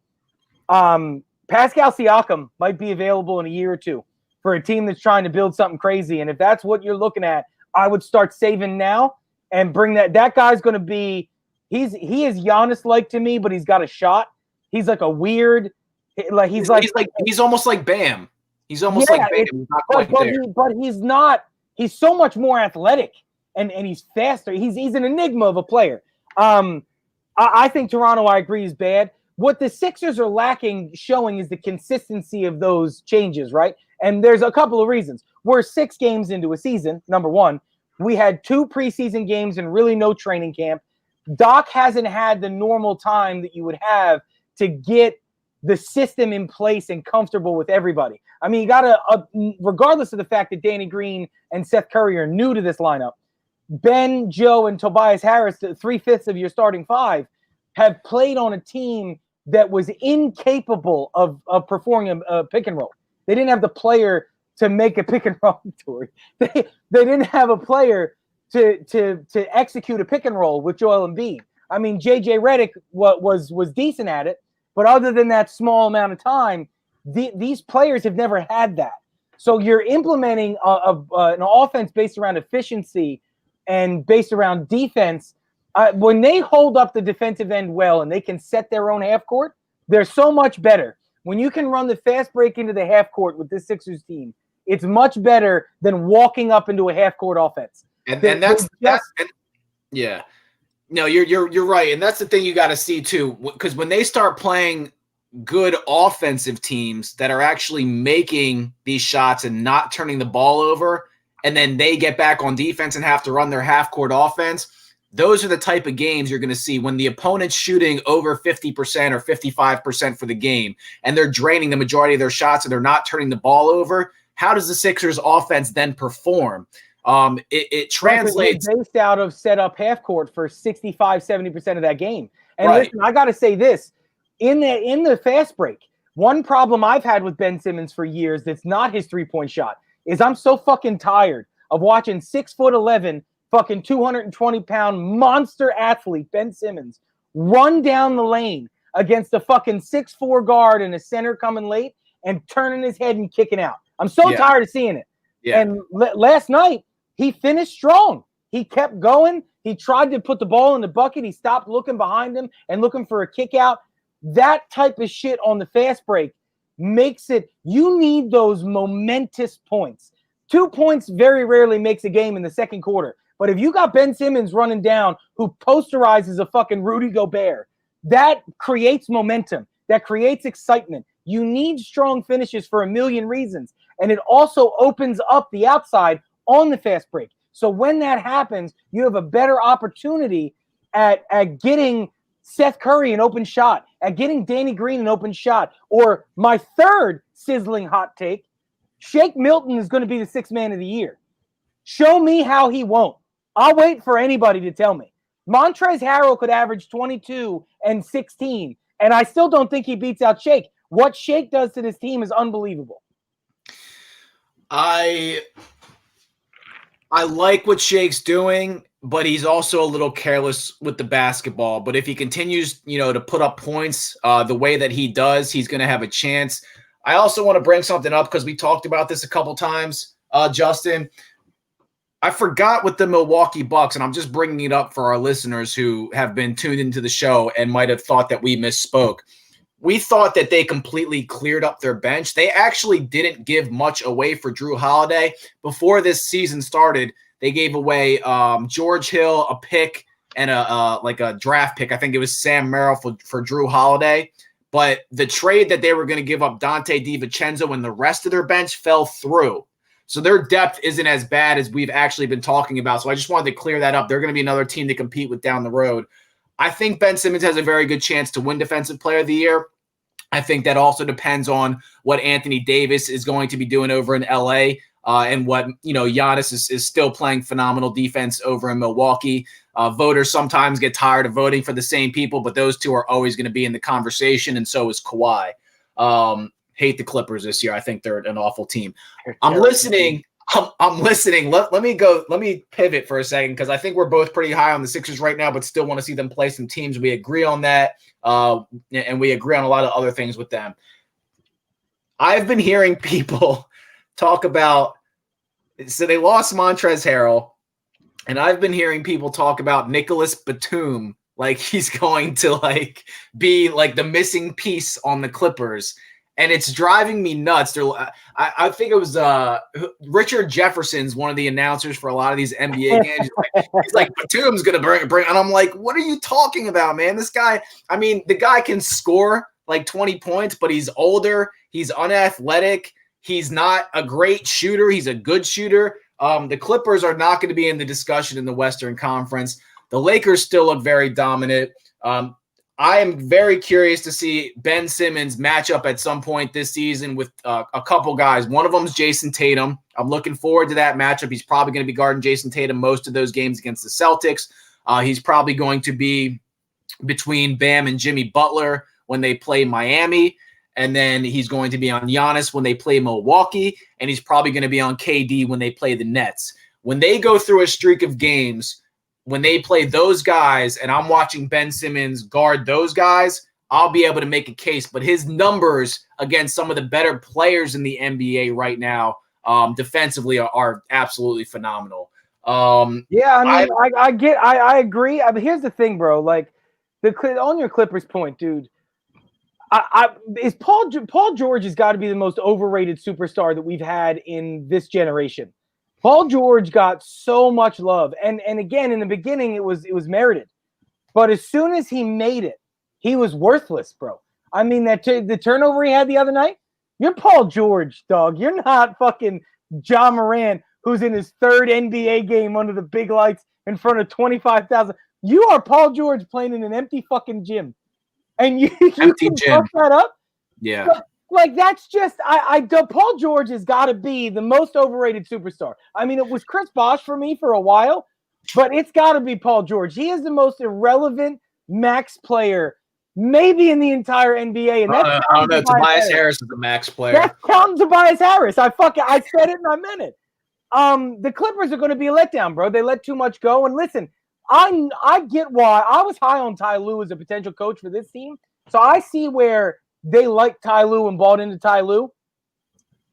Pascal Siakam might be available in a year or two for a team that's trying to build something crazy. And if that's what you're looking at, I would start saving now and bring that. That guy's going to be he is Giannis-like to me, but he's got a shot. He's like a weird he's almost like Bam. He's almost like Bam. He's not quite there. But he's not. He's so much more athletic and he's faster. He's an enigma of a player. I think Toronto, I agree, is bad. What the Sixers are lacking showing is the consistency of those changes, right? And there's a couple of reasons. We're 6 games into a season, number one. We had 2 preseason games and really no training camp. Doc hasn't had the normal time that you would have to get the system in place and comfortable with everybody. You got to, regardless of the fact that Danny Green and Seth Curry are new to this lineup, Ben, Joe, and Tobias Harris, 3/5 of your starting 5, have played on a team that was incapable of performing a pick and roll. They didn't have the player to make a pick and roll story. They didn't have a player to execute a pick and roll with Joel Embiid. JJ Redick was decent at it, but other than that small amount of time, these players have never had that. So you're implementing an offense based around efficiency and based around defense. When they hold up the defensive end well and they can set their own half court, they're so much better. When you can run the fast break into the half court with this Sixers team, it's much better than walking up into a half court offense. Yeah. No, you're right, and that's the thing you got to see too, because when they start playing good offensive teams that are actually making these shots and not turning the ball over, and then they get back on defense and have to run their half-court offense, those are the type of games you're going to see when the opponent's shooting over 50% or 55% for the game, and they're draining the majority of their shots and they're not turning the ball over. How does the Sixers offense then perform? It translates based out of set up half court for 65, 70% of that game. And right. Listen, I got to say this in the fast break. One problem I've had with Ben Simmons for years that's not his 3-point shot is I'm so fucking tired of watching 6'11", fucking 220-pound monster athlete Ben Simmons run down the lane against a fucking 6'4" guard and a center coming late and turning his head and kicking out. I'm so tired of seeing it. Yeah. And last night, he finished strong. He kept going. He tried to put the ball in the bucket. He stopped looking behind him and looking for a kick out. That type of shit on the fast break makes it, you need those momentous points. 2 points very rarely makes a game in the second quarter. But if you got Ben Simmons running down who posterizes a fucking Rudy Gobert, that creates momentum. That creates excitement. You need strong finishes for a million reasons. And it also opens up the outside on the fast break. So when that happens, you have a better opportunity at getting Seth Curry an open shot, at getting Danny Green an open shot. Or my third sizzling hot take, Shake Milton is going to be the sixth man of the year. Show me how he won't. I'll wait for anybody to tell me. Montrezl Harrell could average 22 and 16, and I still don't think he beats out Shake. What Shake does to this team is unbelievable. I like what Shake's doing, but he's also a little careless with the basketball. But if he continues, to put up points the way that he does, he's going to have a chance. I also want to bring something up because we talked about this a couple times, Justin. I forgot with the Milwaukee Bucks, and I'm just bringing it up for our listeners who have been tuned into the show and might have thought that we misspoke. We thought that they completely cleared up their bench. They actually didn't give much away for Drew Holiday. Before this season started, they gave away George Hill, a pick, and a draft pick. I think it was Sam Merrill for Drew Holiday. But the trade that they were going to give up Dante DiVincenzo and the rest of their bench fell through. So their depth isn't as bad as we've actually been talking about. So I just wanted to clear that up. They're going to be another team to compete with down the road. I think Ben Simmons has a very good chance to win Defensive Player of the Year. I think that also depends on what Anthony Davis is going to be doing over in LA and what, Giannis is still playing phenomenal defense over in Milwaukee. Voters sometimes get tired of voting for the same people, but those two are always going to be in the conversation, and so is Kawhi. Hate the Clippers this year. I think they're an awful team. I'm listening. I'm listening. Let me pivot for a second because I think we're both pretty high on the Sixers right now, but still want to see them play some teams. We agree on that, and we agree on a lot of other things with them. I've been hearing people talk about – so they lost Montrezl Harrell, and I've been hearing people talk about Nicholas Batum like he's going to be the missing piece on the Clippers. And it's driving me nuts. I think it was Richard Jefferson's one of the announcers for a lot of these NBA games. He's like, Batum's going to bring. And I'm like, what are you talking about, man? This guy, the guy can score 20 points, but he's older. He's unathletic. He's not a great shooter. He's a good shooter. The Clippers are not going to be in the discussion in the Western Conference. The Lakers still look very dominant. I am very curious to see Ben Simmons match up at some point this season with a couple guys. One of them is Jason Tatum. I'm looking forward to that matchup. He's probably going to be guarding Jason Tatum most of those games against the Celtics. He's probably going to be between Bam and Jimmy Butler when they play Miami. And then he's going to be on Giannis when they play Milwaukee. And he's probably going to be on KD when they play the Nets. When they go through a streak of games, when they play those guys and I'm watching Ben Simmons guard those guys, I'll be able to make a case. But his numbers against some of the better players in the NBA right now defensively are absolutely phenomenal. I agree. Here's the thing, bro. On your Clippers point, dude, is Paul George has got to be the most overrated superstar that we've had in this generation. Paul George got so much love, and again in the beginning it was merited, but as soon as he made it, he was worthless, bro. The turnover he had the other night. You're Paul George, dog. You're not fucking Ja Morant, who's in his third NBA game under the big lights in front of 25,000. You are Paul George playing in an empty fucking gym, and you can fuck that up. Yeah. Like that's just Paul George has got to be the most overrated superstar. I mean, it was Chris Bosh for me for a while, but it's got to be Paul George. He is the most irrelevant max player, maybe in the entire NBA. And I don't know. Tobias Harris is a max player. That's counting Tobias Harris. I said it and I meant it. The Clippers are going to be a letdown, bro. They let too much go. And listen, I get why. I was high on Ty Lue as a potential coach for this team, so I see where they like Ty Lue and bought into Ty Lue.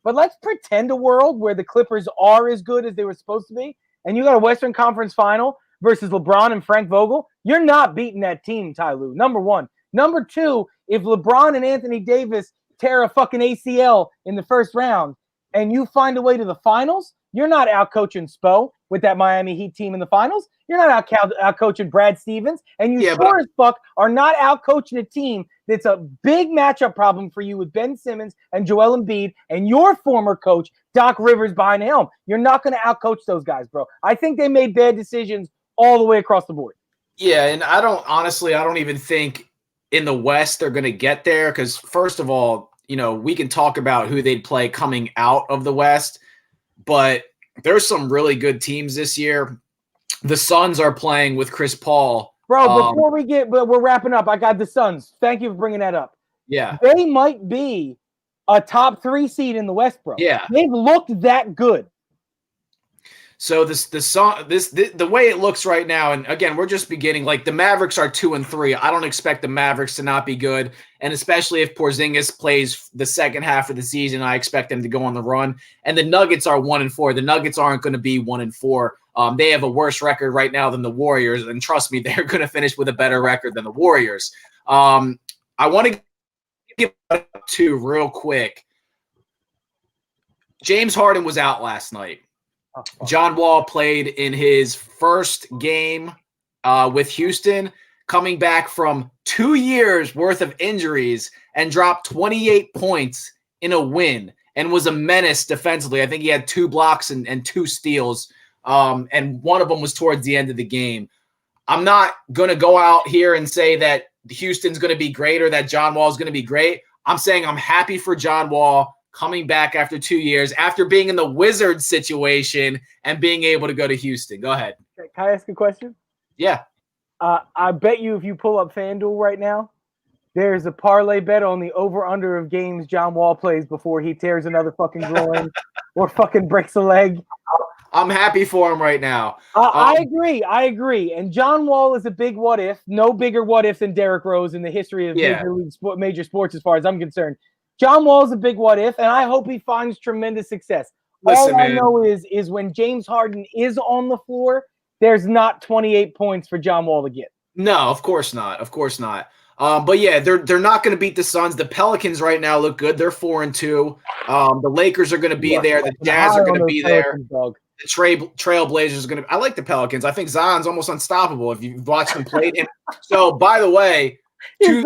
But let's pretend a world where the Clippers are as good as they were supposed to be, and you got a Western Conference final versus LeBron and Frank Vogel. You're not beating that team, Ty Lue, number one. Number two, if LeBron and Anthony Davis tear a fucking ACL in the first round and you find a way to the finals, you're not out-coaching Spo with that Miami Heat team in the finals. You're not out-coaching Brad Stevens. And you as fuck are not out-coaching a team that's a big matchup problem for you with Ben Simmons and Joel Embiid and your former coach, Doc Rivers, behind the helm. You're not going to out-coach those guys, bro. I think they made bad decisions all the way across the board. Yeah, and I don't even think in the West they're going to get there because, first of all, we can talk about who they'd play coming out of the West, but there's some really good teams this year. The Suns are playing with Chris Paul. Bro, before we're wrapping up, I got the Suns. Thank you for bringing that up. Yeah. They might be a top 3 seed in the West, bro. Yeah. They've looked that good. So the way it looks right now, and again, we're just beginning. Like the Mavericks are 2-3. I don't expect the Mavericks to not be good, and especially if Porzingis plays the second half of the season, I expect them to go on the run. And the Nuggets are 1-4. The Nuggets aren't going to be 1-4. They have a worse record right now than the Warriors, and trust me, they're going to finish with a better record than the Warriors. I want to give two real quick. James Harden was out last night. John Wall played in his first game with Houston, coming back from 2 years worth of injuries and dropped 28 points in a win and was a menace defensively. I think he had 2 blocks and 2 steals, and one of them was towards the end of the game. I'm not going to go out here and say that Houston's going to be great or that John Wall is going to be great. I'm saying I'm happy for John Wall coming back after 2 years, after being in the Wizards situation and being able to go to Houston. Go ahead. Can I ask a question? Yeah. I bet you if you pull up FanDuel right now, there's a parlay bet on the over-under of games John Wall plays before he tears another fucking groin or fucking breaks a leg. I'm happy for him right now. I agree. And John Wall is a big what if. No bigger what if than Derrick Rose in the history of major sports as far as I'm concerned. John Wall is a big what if, and I hope he finds tremendous success. All I know is when James Harden is on the floor, there's not 28 points for John Wall to get. No, of course not. Of course not. But yeah, they're not going to beat the Suns. The Pelicans right now look good. They're 4-2. The Lakers are going to be there. The Jazz are going to be there. The Trailblazers are going to. I like the Pelicans. I think Zion's almost unstoppable if you've watched him play him. So, by the way. Is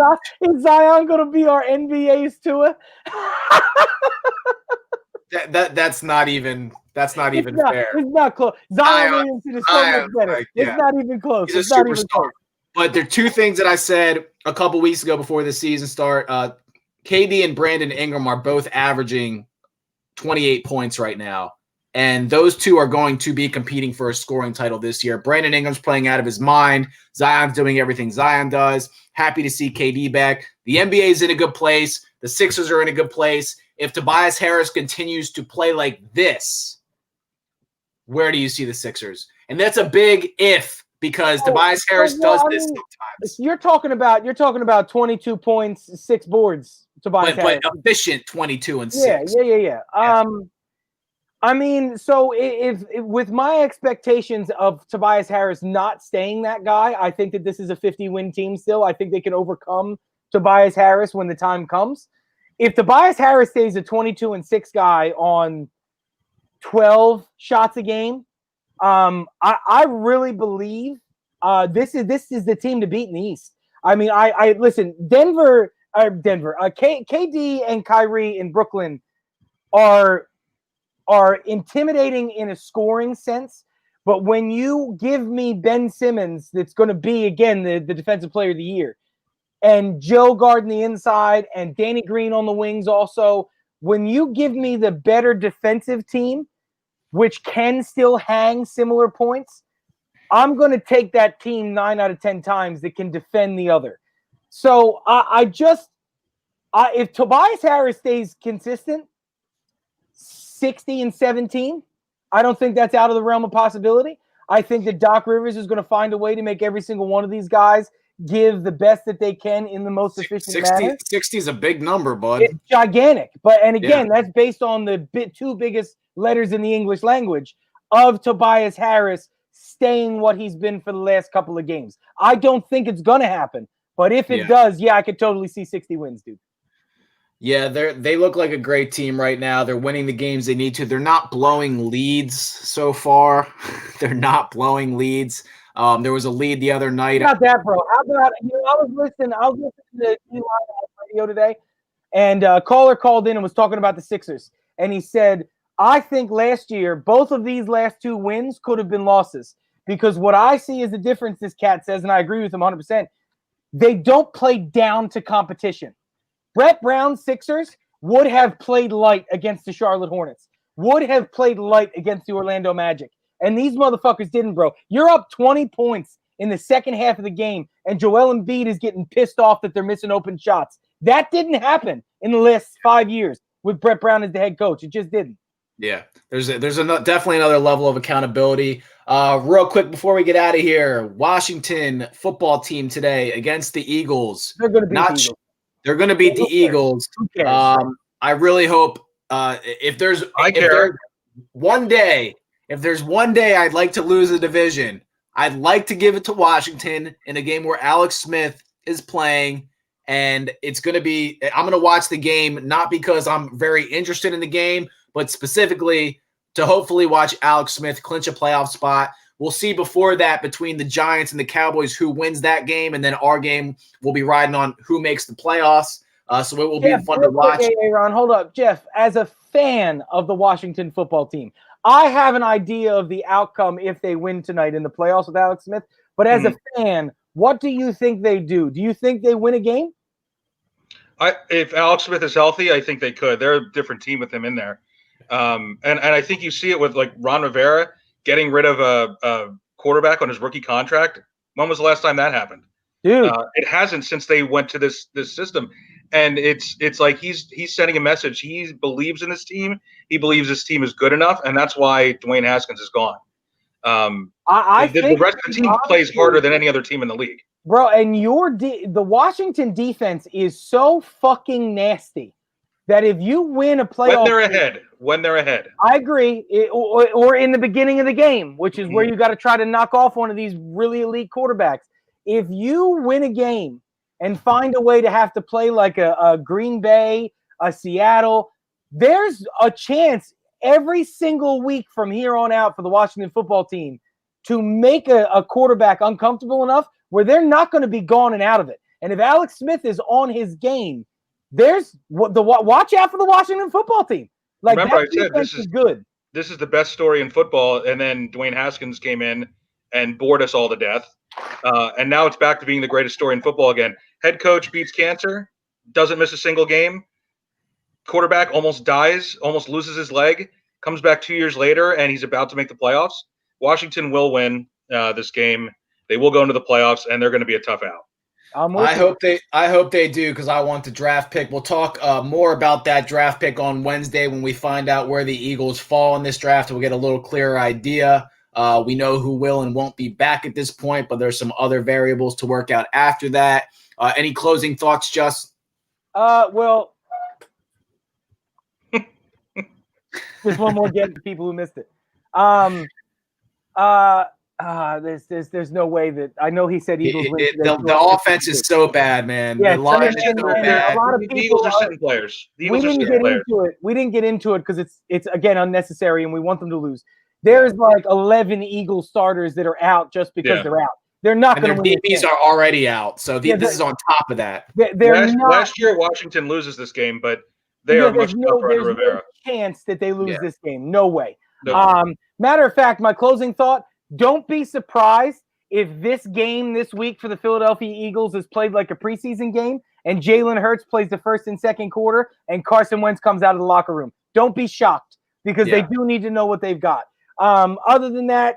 Zion going to be our NBA's Tua? That's not even fair. It's not close. Zion Williamson is so much better. It's not even close. He's a superstar. But there are 2 things that I said a couple weeks ago before the season start. KD and Brandon Ingram are both averaging 28 points right now. And those 2 are going to be competing for a scoring title this year. Brandon Ingram's playing out of his mind. Zion's doing everything Zion does. Happy to see KD back. The NBA is in a good place. The Sixers are in a good place. If Tobias Harris continues to play like this, where do you see the Sixers? And that's a big if because Tobias Harris does this sometimes. You're talking about 22 points, 6 boards. Tobias Harris, but efficient 22 and 6. Yeah. I mean, so if with my expectations of Tobias Harris not staying that guy, I think that this is a 50-win team still. I think they can overcome Tobias Harris when the time comes. If Tobias Harris stays a 22-6 guy on 12 shots a game, I really believe this is the team to beat in the East. I mean, I listen, Denver, KD and Kyrie in Brooklyn are intimidating in a scoring sense, But when you give me Ben Simmons, that's going to be, again, the defensive player of the year, and Joe guarding the inside and Danny Green on the wings also, when you give me the better defensive team, which can still hang similar points, I'm going to take that team 9 out of 10 times that can defend the other. So if Tobias Harris stays consistent, 60 and 17, I don't think that's out of the realm of possibility. I think that Doc Rivers is going to find a way to make every single one of these guys give the best that they can in the most efficient manner. 60 is a big number, bud. It's gigantic. And again, that's based on the two biggest letters in the English language of Tobias Harris staying what he's been for the last couple of games. I don't think it's going to happen. But if it does, I could totally see 60 wins, dude. Yeah, they look like a great team right now. They're winning the games they need to. They're not blowing leads so far. They're not blowing leads. There was a lead the other night. How about that, bro? How about, I was listening to Eli on radio today, and a caller called in and was talking about the Sixers. And he said, I think last year, both of these last 2 wins could have been losses. Because what I see is the difference, this cat says, and I agree with him 100%, they don't play down to competition. Brett Brown's Sixers would have played light against the Charlotte Hornets, would have played light against the Orlando Magic. And these motherfuckers didn't, bro. You're up 20 points in the second half of the game, and Joel Embiid is getting pissed off that they're missing open shots. That didn't happen in the last 5 years with Brett Brown as the head coach. It just didn't. Yeah, there's definitely another level of accountability. Real quick before we get out of here, Washington football team today against the Eagles. They're going to beat the Eagles. They're going to beat the Eagles. Who cares? I really hope if there's one day I'd like to lose a division, I'd like to give it to Washington in a game where Alex Smith is playing. And it's going to be – I'm going to watch the game not because I'm very interested in the game, but specifically to hopefully watch Alex Smith clinch a playoff spot. We'll see before that between the Giants and the Cowboys who wins that game, and then our game will be riding on who makes the playoffs. So it will be fun to watch. Hey, Ron, hold up. Jeff, as a fan of the Washington football team, I have an idea of the outcome if they win tonight in the playoffs with Alex Smith. But as a fan, what do you think they do? Do you think they win a game? If Alex Smith is healthy, I think they could. They're a different team with him in there. And I think you see it with like Ron Rivera getting rid of a quarterback on his rookie contract. When was the last time that happened? Dude, it hasn't since they went to this system. And it's like he's sending a message. He believes in his team. He believes his team is good enough, and that's why Dwayne Haskins is gone. I think the rest of the team plays harder than any other team in the league. Bro, and the Washington defense is so fucking nasty that if you win a playoff when they're ahead. I agree. Or in the beginning of the game, which is where you got to try to knock off one of these really elite quarterbacks. If you win a game and find a way to have to play like a Green Bay, a Seattle, there's a chance every single week from here on out for the Washington football team to make a quarterback uncomfortable enough where they're not going to be gone and out of it. And if Alex Smith is on his game, watch out for the Washington football team. Like, remember, I said this is good. This is the best story in football, and then Dwayne Haskins came in and bored us all to death. And now it's back to being the greatest story in football again. Head coach beats cancer, doesn't miss a single game. Quarterback almost dies, almost loses his leg, comes back 2 years later, and he's about to make the playoffs. Washington will win this game. They will go into the playoffs, and they're going to be a tough out. I hope they do, because I want the draft pick. We'll talk more about that draft pick on Wednesday when we find out where the Eagles fall in this draft. We'll get a little clearer idea. We know who will and won't be back at this point, but there's some other variables to work out after that. Any closing thoughts, Just? Well, just one more again for people who missed it. There's no way that I know he said Eagles win. The offense is so bad, man. Yeah, the line is so bad. A lot of people, the Eagles are sitting players. We didn't get into it because it's again unnecessary, and we want them to lose. There's like 11 Eagles starters that are out just because they're out. They're not going to win. Their DBs are already out, so this is on top of that. Last year, Washington loses this game, but they are much tougher under Rivera. No chance that they lose this game. No way. No. Matter of fact, my closing thought: don't be surprised if this game this week for the Philadelphia Eagles is played like a preseason game and Jalen Hurts plays the first and second quarter and Carson Wentz comes out of the locker room. Don't be shocked because they do need to know what they've got. Other than that,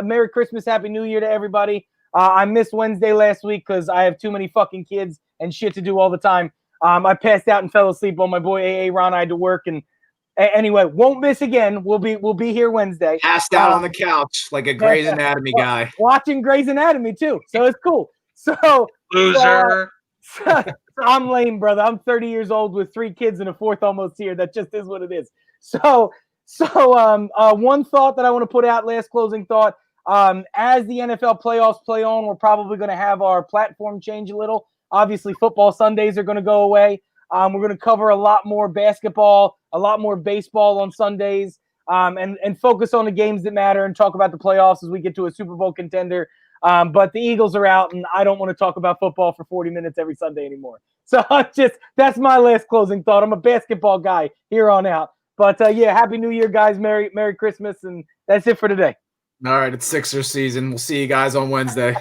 Merry Christmas, Happy New Year to everybody. I missed Wednesday last week because I have too many fucking kids and shit to do all the time. I passed out and fell asleep on my boy AA Ron. I had to work, and anyway, won't miss again. We'll be here Wednesday. Passed out on the couch like a Grey's Anatomy guy. Watching Grey's Anatomy too, so it's cool. So loser. So I'm lame, brother. I'm 30 years old with 3 kids and a 4th almost here. That just is what it is. So one thought that I want to put out, last closing thought. As the NFL playoffs play on, we're probably going to have our platform change a little. Obviously, football Sundays are going to go away. We're going to cover a lot more basketball, a lot more baseball on Sundays, and focus on the games that matter and talk about the playoffs as we get to a Super Bowl contender. But the Eagles are out, and I don't want to talk about football for 40 minutes every Sunday anymore. So that's my last closing thought. I'm a basketball guy here on out. But Happy New Year, guys. Merry Christmas, and that's it for today. All right, it's Sixers season. We'll see you guys on Wednesday.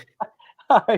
All right.